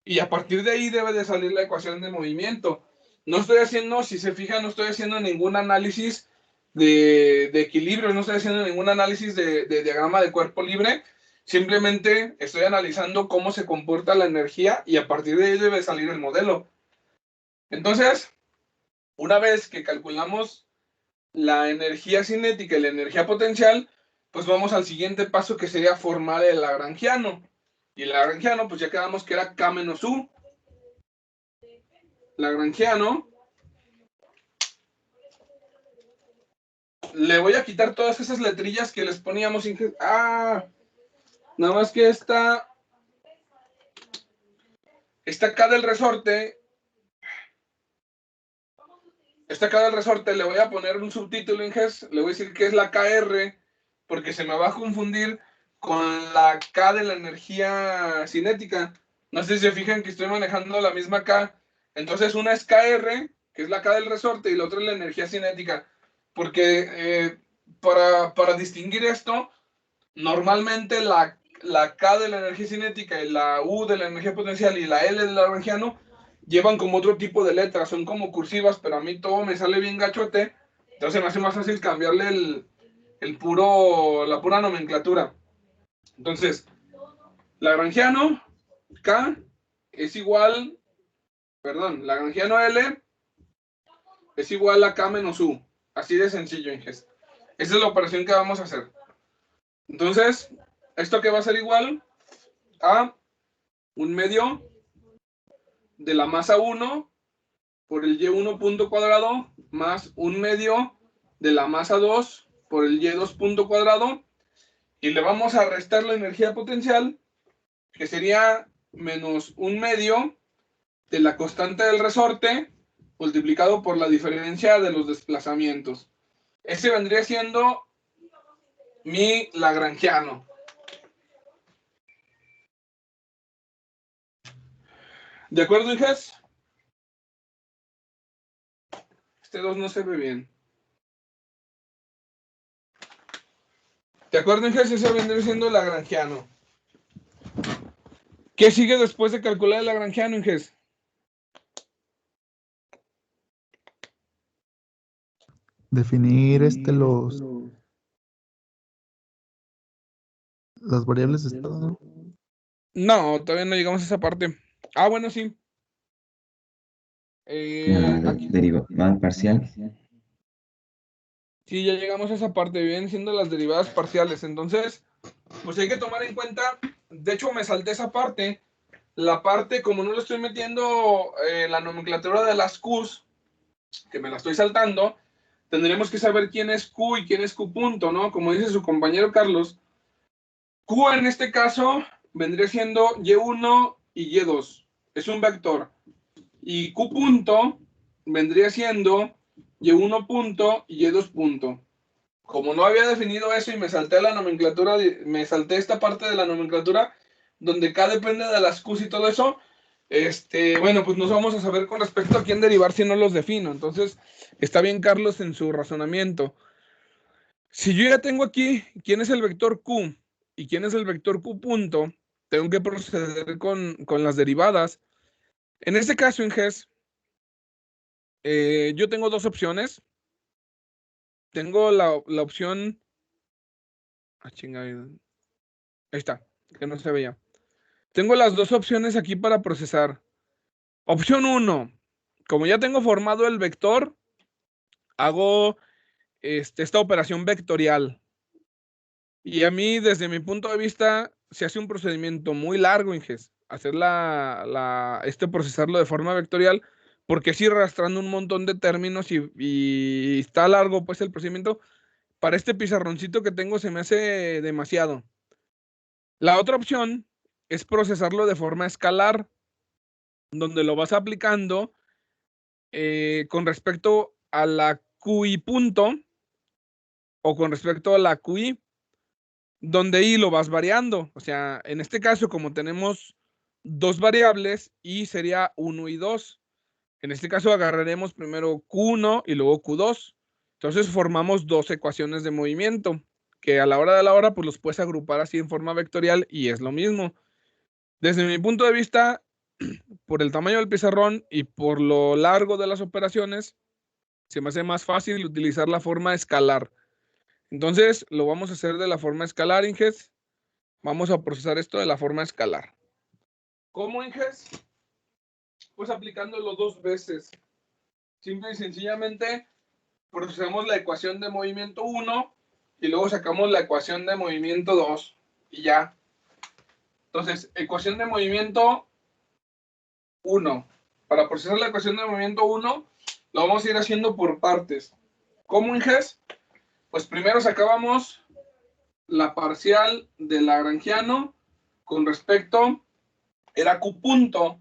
Y a partir de ahí debe de salir la ecuación de movimiento. No estoy haciendo, si se fijan, no estoy haciendo ningún análisis de equilibrio, no estoy haciendo ningún análisis de diagrama de cuerpo libre. Simplemente estoy analizando cómo se comporta la energía y a partir de ahí debe salir el modelo. Entonces, una vez que calculamos la energía cinética y la energía potencial, pues vamos al siguiente paso, que sería formar el lagrangiano. Y el lagrangiano, pues ya quedamos que era K menos U. Lagrangiano. Le voy a quitar todas esas letrillas que les poníamos. Nada más que esta K del resorte. Esta K del resorte le voy a poner un subtítulo, Inges. Le voy a decir que es la KR, porque se me va a confundir con la K de la energía cinética. No sé si se fijan que estoy manejando la misma K. Entonces una es KR, que es la K del resorte, y la otra es la energía cinética. Porque para distinguir esto, normalmente la K de la energía cinética y la U de la energía potencial y la L del lagrangiano llevan como otro tipo de letras, son como cursivas, pero a mí todo me sale bien gachote, entonces me hace más fácil cambiarle la pura nomenclatura. Entonces, lagrangiano K es igual, lagrangiano L es igual a K menos U. Así de sencillo, Inges. Esa es la operación que vamos a hacer. Entonces, ¿esto qué va a ser igual? A 1/2 de la masa 1 por el Y1 punto cuadrado más 1/2 de la masa 2 por el Y2 punto cuadrado. Y le vamos a restar la energía potencial, que sería menos 1/2 de la constante del resorte multiplicado por la diferencia de los desplazamientos. Ese vendría siendo mi lagrangiano. ¿De acuerdo, hijas? Este 2 no se ve bien. ¿De acuerdo, hijas? Ese vendría siendo el lagrangiano. ¿Qué sigue después de calcular el lagrangiano, hijas? Definir las variables de estado, ¿no? No, todavía no llegamos a esa parte. Bueno, sí. Derivada parcial. Sí, ya llegamos a esa parte. Vienen siendo las derivadas parciales. Entonces, pues hay que tomar en cuenta. De hecho, me salté esa parte. La parte, como no lo estoy metiendo la nomenclatura de las Qs, que me la estoy saltando, tendremos que saber quién es Q y quién es Q punto, ¿no? Como dice su compañero Carlos. Q en este caso vendría siendo Y1 y Y2. es un vector. Y Q punto vendría siendo Y1 punto y Y2 punto. Como no había definido eso y me salté la nomenclatura, me salté esta parte de la nomenclatura donde K depende de las Qs y todo eso, bueno, pues nos vamos a saber con respecto a quién derivar si no los defino. Entonces, está bien Carlos en su razonamiento. Si yo ya tengo aquí quién es el vector Q y quién es el vector Q punto, tengo que proceder con las derivadas. En este caso, Inges, yo tengo dos opciones. Tengo la opción... Ah, chingada. Ahí está, que no se veía. Tengo las dos opciones aquí para procesar. Opción 1. Como ya tengo formado el vector, hago esta operación vectorial. Y a mí, desde mi punto de vista, se hace un procedimiento muy largo, Inges, hacer procesarlo de forma vectorial, porque sí arrastrando un montón de términos y está largo pues el procedimiento. Para este pizarroncito que tengo se me hace demasiado. La otra opción es procesarlo de forma escalar, donde lo vas aplicando con respecto a la QI punto o con respecto a la QI, donde I lo vas variando. O sea, en este caso, como tenemos dos variables, I sería 1 y 2. En este caso agarraremos primero Q1 y luego Q2. Entonces formamos dos ecuaciones de movimiento, que a la hora de la hora, pues los puedes agrupar así en forma vectorial y es lo mismo. Desde mi punto de vista, por el tamaño del pizarrón y por lo largo de las operaciones, se me hace más fácil utilizar la forma escalar. Entonces, lo vamos a hacer de la forma escalar, Inges. Vamos a procesar esto de la forma escalar. ¿Cómo, Inges? Pues aplicándolo dos veces. Simple y sencillamente procesamos la ecuación de movimiento 1 y luego sacamos la ecuación de movimiento 2 y ya. Entonces, ecuación de movimiento 1. Para procesar la ecuación de movimiento 1, lo vamos a ir haciendo por partes. ¿Cómo, Inges? Pues primero sacábamos la parcial del lagrangiano con respecto, era Q punto.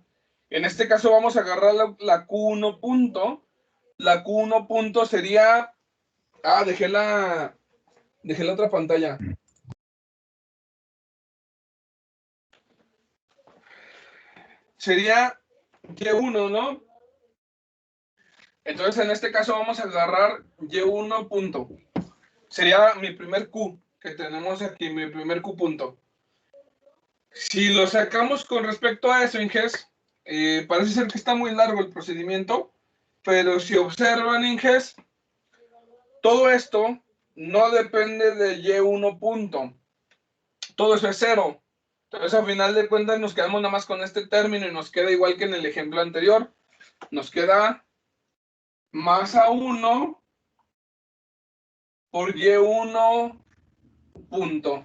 En este caso vamos a agarrar la Q1 punto. La Q1 punto sería... Ah, dejé la otra pantalla. Sería Y1, ¿no? Entonces en este caso vamos a agarrar Y1 punto. Sería mi primer Q que tenemos aquí, mi primer Q punto. Si lo sacamos con respecto a eso, Inges, parece ser que está muy largo el procedimiento, pero si observan, Inges, todo esto no depende de Y1 punto. Todo eso es cero. Entonces, a final de cuentas, nos quedamos nada más con este término y nos queda igual que en el ejemplo anterior. Nos queda más a 1 por Y1 punto.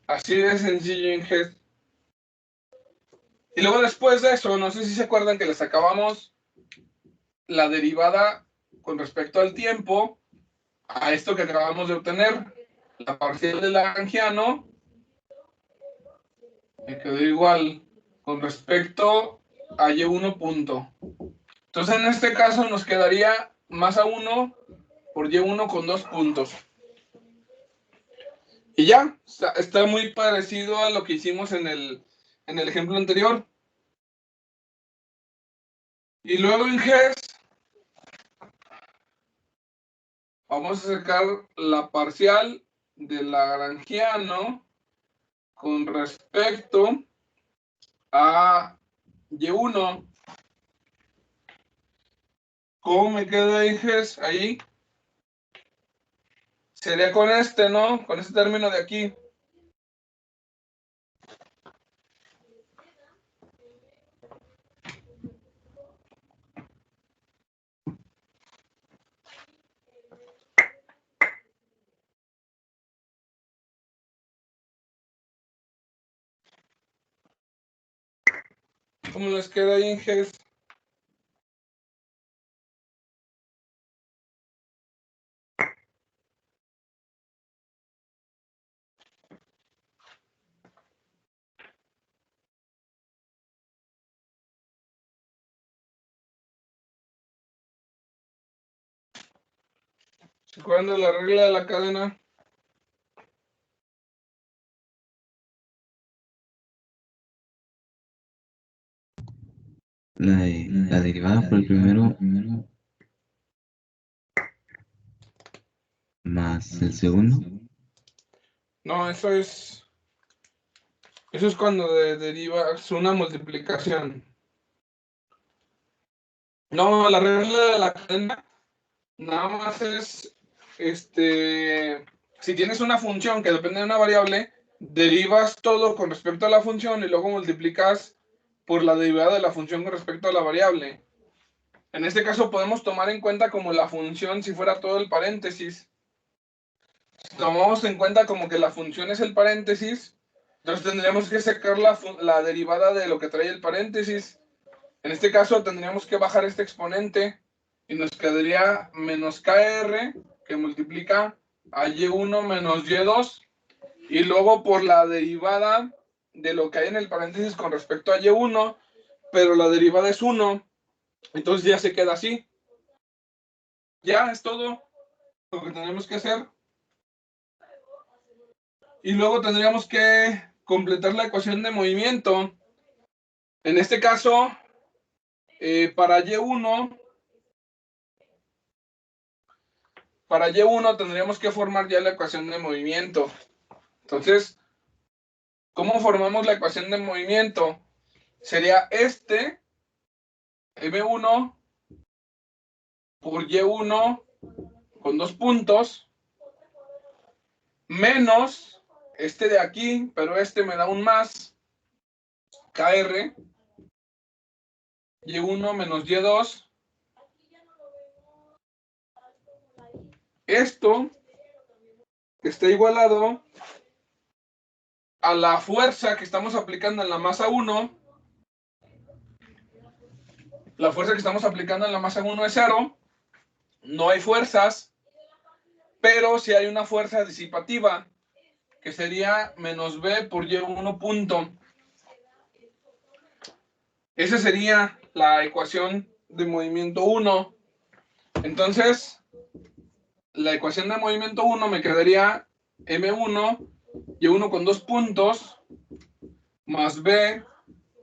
Así de sencillo, Inges. Y luego después de eso, no sé si se acuerdan que les sacábamos la derivada con respecto al tiempo a esto que acabamos de obtener. La parcial del lagrangiano me quedó igual con respecto a Y1 punto. Entonces en este caso nos quedaría más a 1 por Y1 con 2 puntos. Y ya, está muy parecido a lo que hicimos en el ejemplo anterior. Y luego en GES vamos a sacar la parcial del lagrangiano con respecto a Y1. ¿Cómo me queda Inges ahí? Sería con este, ¿no? Con este término de aquí. ¿Cómo les queda ahí, Inges? ¿Se acuerdan de la regla de la cadena? La derivada por el primero más el segundo. No, eso es cuando derivas una multiplicación. No, la regla de la cadena nada más es, si tienes una función que depende de una variable, derivas todo con respecto a la función y luego multiplicas por la derivada de la función con respecto a la variable. En este caso podemos tomar en cuenta como la función si fuera todo el paréntesis. Si tomamos en cuenta como que la función es el paréntesis, entonces tendríamos que sacar la derivada de lo que trae el paréntesis. En este caso tendríamos que bajar este exponente y nos quedaría menos KR, que multiplica a Y1 menos Y2, y luego por la derivada de lo que hay en el paréntesis con respecto a Y1, pero la derivada es 1, entonces ya se queda así. Ya es todo lo que tenemos que hacer. Y luego tendríamos que completar la ecuación de movimiento. En este caso, para Y1 tendríamos que formar ya la ecuación de movimiento. Entonces, ¿cómo formamos la ecuación de movimiento? Sería M1 por Y1 con 2 puntos, menos este de aquí, pero este me da un más, KR, Y1 menos Y2. Esto está igualado a la fuerza que estamos aplicando en la masa 1. La fuerza que estamos aplicando en la masa 1 es 0. No hay fuerzas, pero sí hay una fuerza disipativa, que sería menos B por Y1 punto. Esa sería la ecuación de movimiento 1. Entonces, la ecuación de movimiento 1 me quedaría M1, Y1 con 2 puntos, más B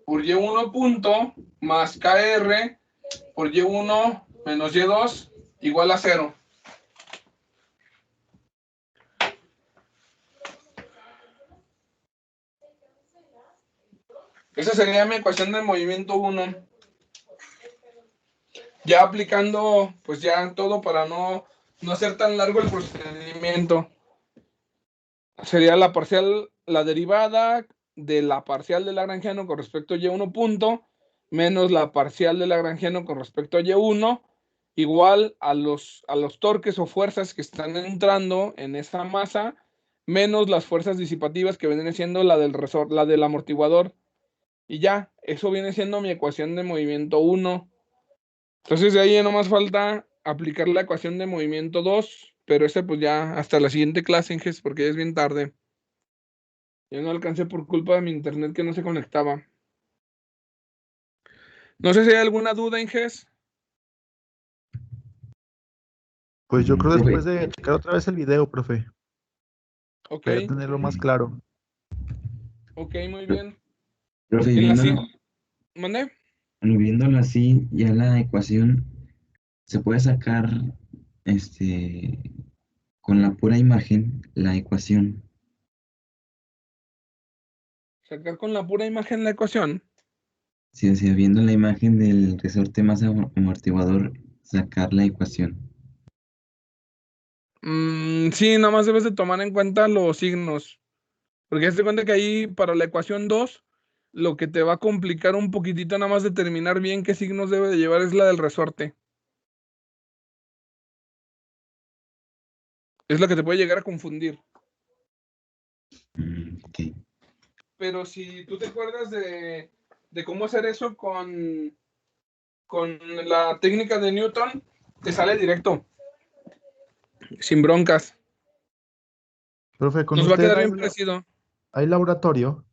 por Y1 punto, más KR por Y1 menos Y2, igual a 0. Esa sería mi ecuación de movimiento 1. Ya aplicando, pues ya todo para no hacer tan largo el procedimiento. Sería la parcial, la derivada de la parcial de Lagrangiano con respecto a Y1 punto, menos la parcial de Lagrangiano con respecto a Y1, igual a los torques o fuerzas que están entrando en esa masa, menos las fuerzas disipativas que vienen siendo la del amortiguador. Y ya, eso viene siendo mi ecuación de movimiento 1. Entonces de ahí ya nomás falta aplicar la ecuación de movimiento 2, pero pues ya hasta la siguiente clase, Inges, porque ya es bien tarde. Ya no alcancé por culpa de mi internet que no se conectaba. No sé si hay alguna duda, Inges. Pues yo creo Profe, después de checar otra vez el video, profe, Ok, para tenerlo más claro. ok, muy bien. profe, En la ¿Mande? viéndolo así, ya la ecuación se puede sacar con la pura imagen, la ecuación. Sacar con la pura imagen la ecuación. Si, o sea, viendo la imagen del resorte más amortiguador, sacar la ecuación. Sí, nada más debes de tomar en cuenta los signos. Porque hazte cuenta que ahí para la ecuación 2, lo que te va a complicar un poquitito nada más determinar bien qué signos debe de llevar es la del resorte. Es la que te puede llegar a confundir. Ok. Pero si tú te acuerdas de cómo hacer eso con la técnica de Newton, te sale directo, sin broncas. Profe, ¿con Nos va a usted quedar bien parecido. hay laboratorio?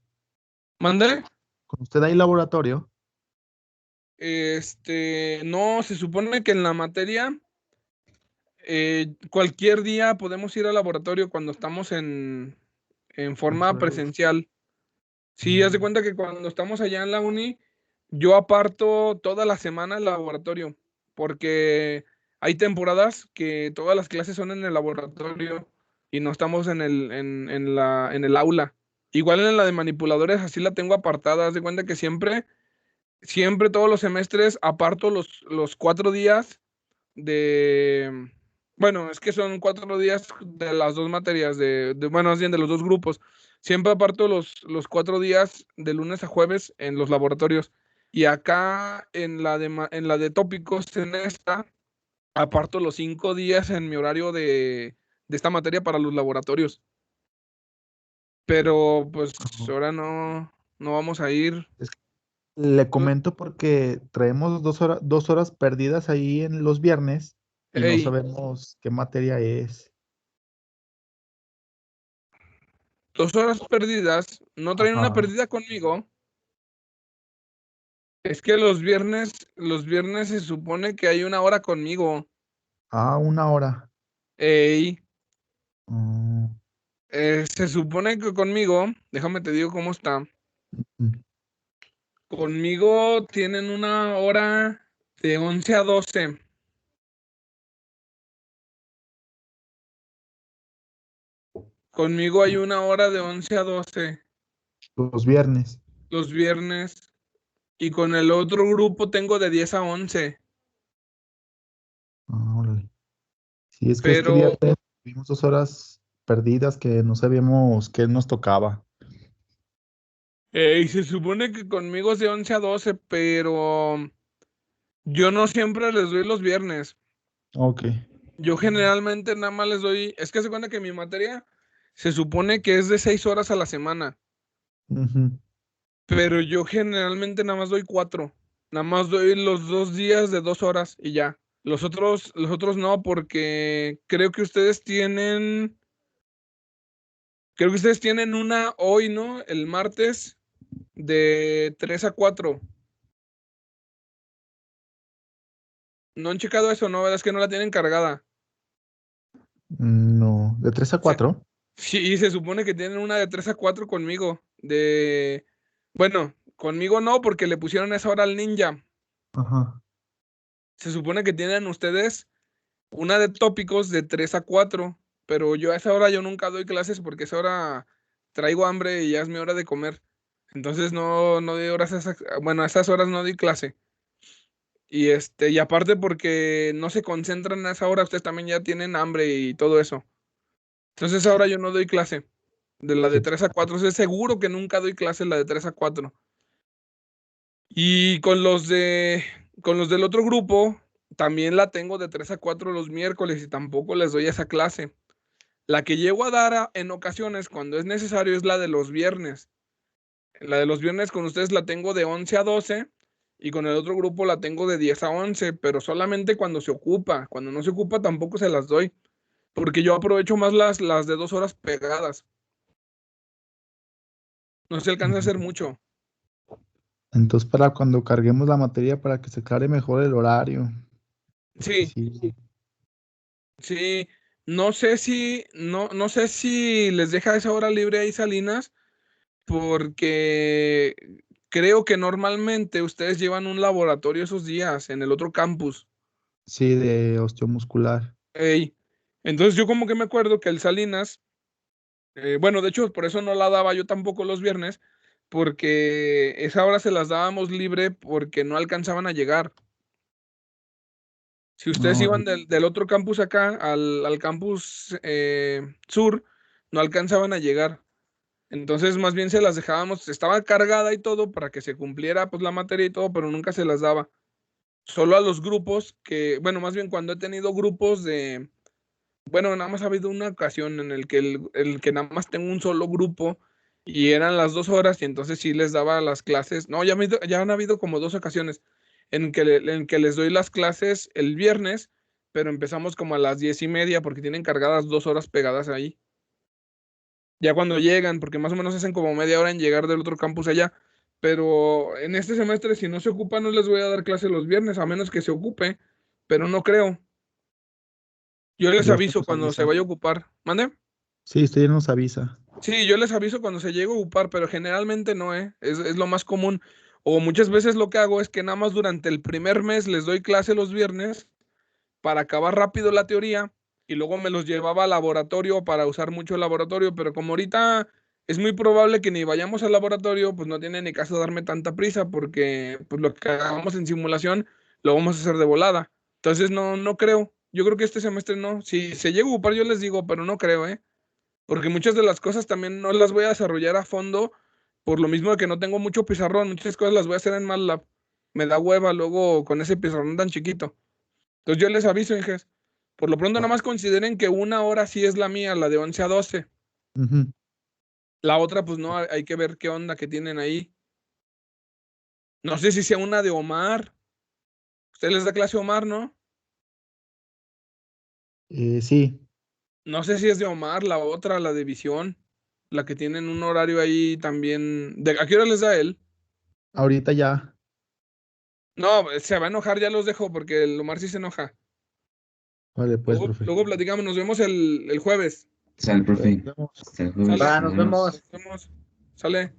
¿Mande? ¿Con usted hay laboratorio? No, se supone que en la materia Cualquier día podemos ir al laboratorio cuando estamos en forma Solo luz. presencial. Sí, haz de cuenta que cuando estamos allá en la uni, yo aparto toda la semana el laboratorio, porque hay temporadas que todas las clases son en el laboratorio y no estamos en el aula. Igual en la de manipuladores, así la tengo apartada. Haz de cuenta que siempre todos los semestres aparto los 4 días de, bueno, es que son 4 días de las dos materias, bueno, más bien de los dos grupos. Siempre aparto los 4 días de lunes a jueves en los laboratorios. Y acá en la de tópicos, en esta, aparto los 5 días en mi horario de esta materia para los laboratorios. Pero pues Ajá. ahora no vamos a ir. Le comento porque traemos 2 horas perdidas ahí en los viernes y no Ey, sabemos qué materia es. 2 horas perdidas. ¿No traen una Ajá. perdida conmigo? Es que los viernes se supone que hay una hora conmigo. Ah, 1 hora. Ey, Mm, se supone que conmigo, déjame te digo cómo está. mm. Conmigo tienen una hora de 11 a 12. Conmigo hay una hora de 11 a 12 Los viernes. los viernes. Y con el otro grupo tengo de 10 a 11. Ah, órale. Sí, es que este Pero viernes tuvimos 2 horas perdidas que no sabíamos qué nos tocaba. se supone que conmigo es de 11 a 12, pero yo no siempre les doy los viernes. Ok. Yo generalmente nada más les doy, es que se cuenta que mi materia se supone que es de 6 horas a la semana, Ujú. pero yo generalmente nada más doy 4. Nada más doy los 2 días de 2 horas y ya. Los otros no, porque creo que ustedes tienen una hoy, ¿no? El martes de 3 a 4. ¿No han checado eso, no? ¿Verdad? Es que no la tienen cargada. No, de 3 a Se- 4. sí, se supone que tienen una de 3 a 4 conmigo. Bueno, conmigo no, porque le pusieron esa hora al ninja. Ajá. Se supone que tienen ustedes una de tópicos de 3 a 4, pero yo a esa hora yo nunca doy clases porque a esa hora traigo hambre y ya es mi hora de comer. Entonces no doy horas bueno, a esas horas no doy clase. Y aparte porque no se concentran a esa hora, ustedes también ya tienen hambre y todo eso. Entonces ahora yo no doy clase de la de Sí. 3 a 4. O sea, seguro que nunca doy clase la de 3 a 4. Y con los del otro grupo, también la tengo de 3 a 4 los miércoles y tampoco les doy esa clase. La que llego a dar en ocasiones cuando es necesario es la de los viernes. La de los viernes con ustedes la tengo de 11 a 12 y con el otro grupo la tengo de 10 a 11, pero solamente cuando se ocupa. Cuando no se ocupa tampoco se las doy, porque yo aprovecho más las de 2 horas pegadas. No se alcanza a hacer Ujú. mucho. Entonces, para cuando carguemos la materia, para que se aclare mejor el horario. Porque Sí, sí. sí. No sé si les deja esa hora libre ahí Salinas, porque creo que normalmente ustedes llevan un laboratorio esos días en el otro campus. Sí, de osteomuscular. Ey. Entonces yo como que me acuerdo que el Salinas, bueno, de hecho por eso no la daba yo tampoco los viernes, porque esa hora se las dábamos libre porque no alcanzaban a llegar. Si ustedes No, iban del otro campus acá al campus sur, no alcanzaban a llegar. Entonces, más bien se las dejábamos, estaba cargada y todo para que se cumpliera pues la materia y todo, pero nunca se las daba. Solo a los grupos bueno, más bien cuando he tenido grupos bueno, nada más ha habido una ocasión en el que el que nada más tengo un solo grupo y eran las 2 horas y entonces sí les daba las clases. No, ya han habido como 2 ocasiones en que les doy las clases el viernes, pero empezamos como a las 10:30 porque tienen cargadas 2 horas pegadas ahí. Ya cuando llegan, porque más o menos hacen como media hora en llegar del otro campus allá. Pero en este semestre, si no se ocupa, no les voy a dar clase los viernes, a menos que se ocupe, pero no creo. Yo les Ya aviso usted nos cuando se avisa. vaya a ocupar. ¿Mande? Sí, usted ya nos avisa. Sí, yo les aviso cuando se llegue a ocupar, pero generalmente no, ¿eh? Es lo más común. O muchas veces lo que hago es que nada más durante el primer mes les doy clase los viernes para acabar rápido la teoría y luego me los llevaba al laboratorio para usar mucho el laboratorio, pero como ahorita es muy probable que ni vayamos al laboratorio, pues no tiene ni caso darme tanta prisa porque pues lo que hagamos en simulación lo vamos a hacer de volada. Entonces no creo. Yo creo que este semestre no. Si se llega a ocupar yo les digo, pero no creo, ¿eh? Porque muchas de las cosas también no las voy a desarrollar a fondo por lo mismo de que no tengo mucho pizarrón. Muchas cosas las voy a hacer en MATLAB. Me da hueva luego con ese pizarrón tan chiquito. Entonces yo les aviso, Inges. Por lo pronto, nada más consideren que una hora sí es la mía, la de 11 a 12. Ujú. La otra, pues no, hay que ver qué onda que tienen ahí. No sé si sea una de Omar. Usted les da clase a Omar, ¿no? Sí, No sé si es de Omar, la otra, la de Visión. La que tienen un horario ahí también. ¿A qué hora les da él? ahorita ya. No, se va a enojar, ya los dejo, porque el Omar sí se enoja. Vale, pues, profe. Luego platicamos, nos vemos el jueves. Sale, Pues, profe. nos vemos. Hasta el jueves. Sale, Va, Nos nos vemos. vemos. nos vemos. Sale.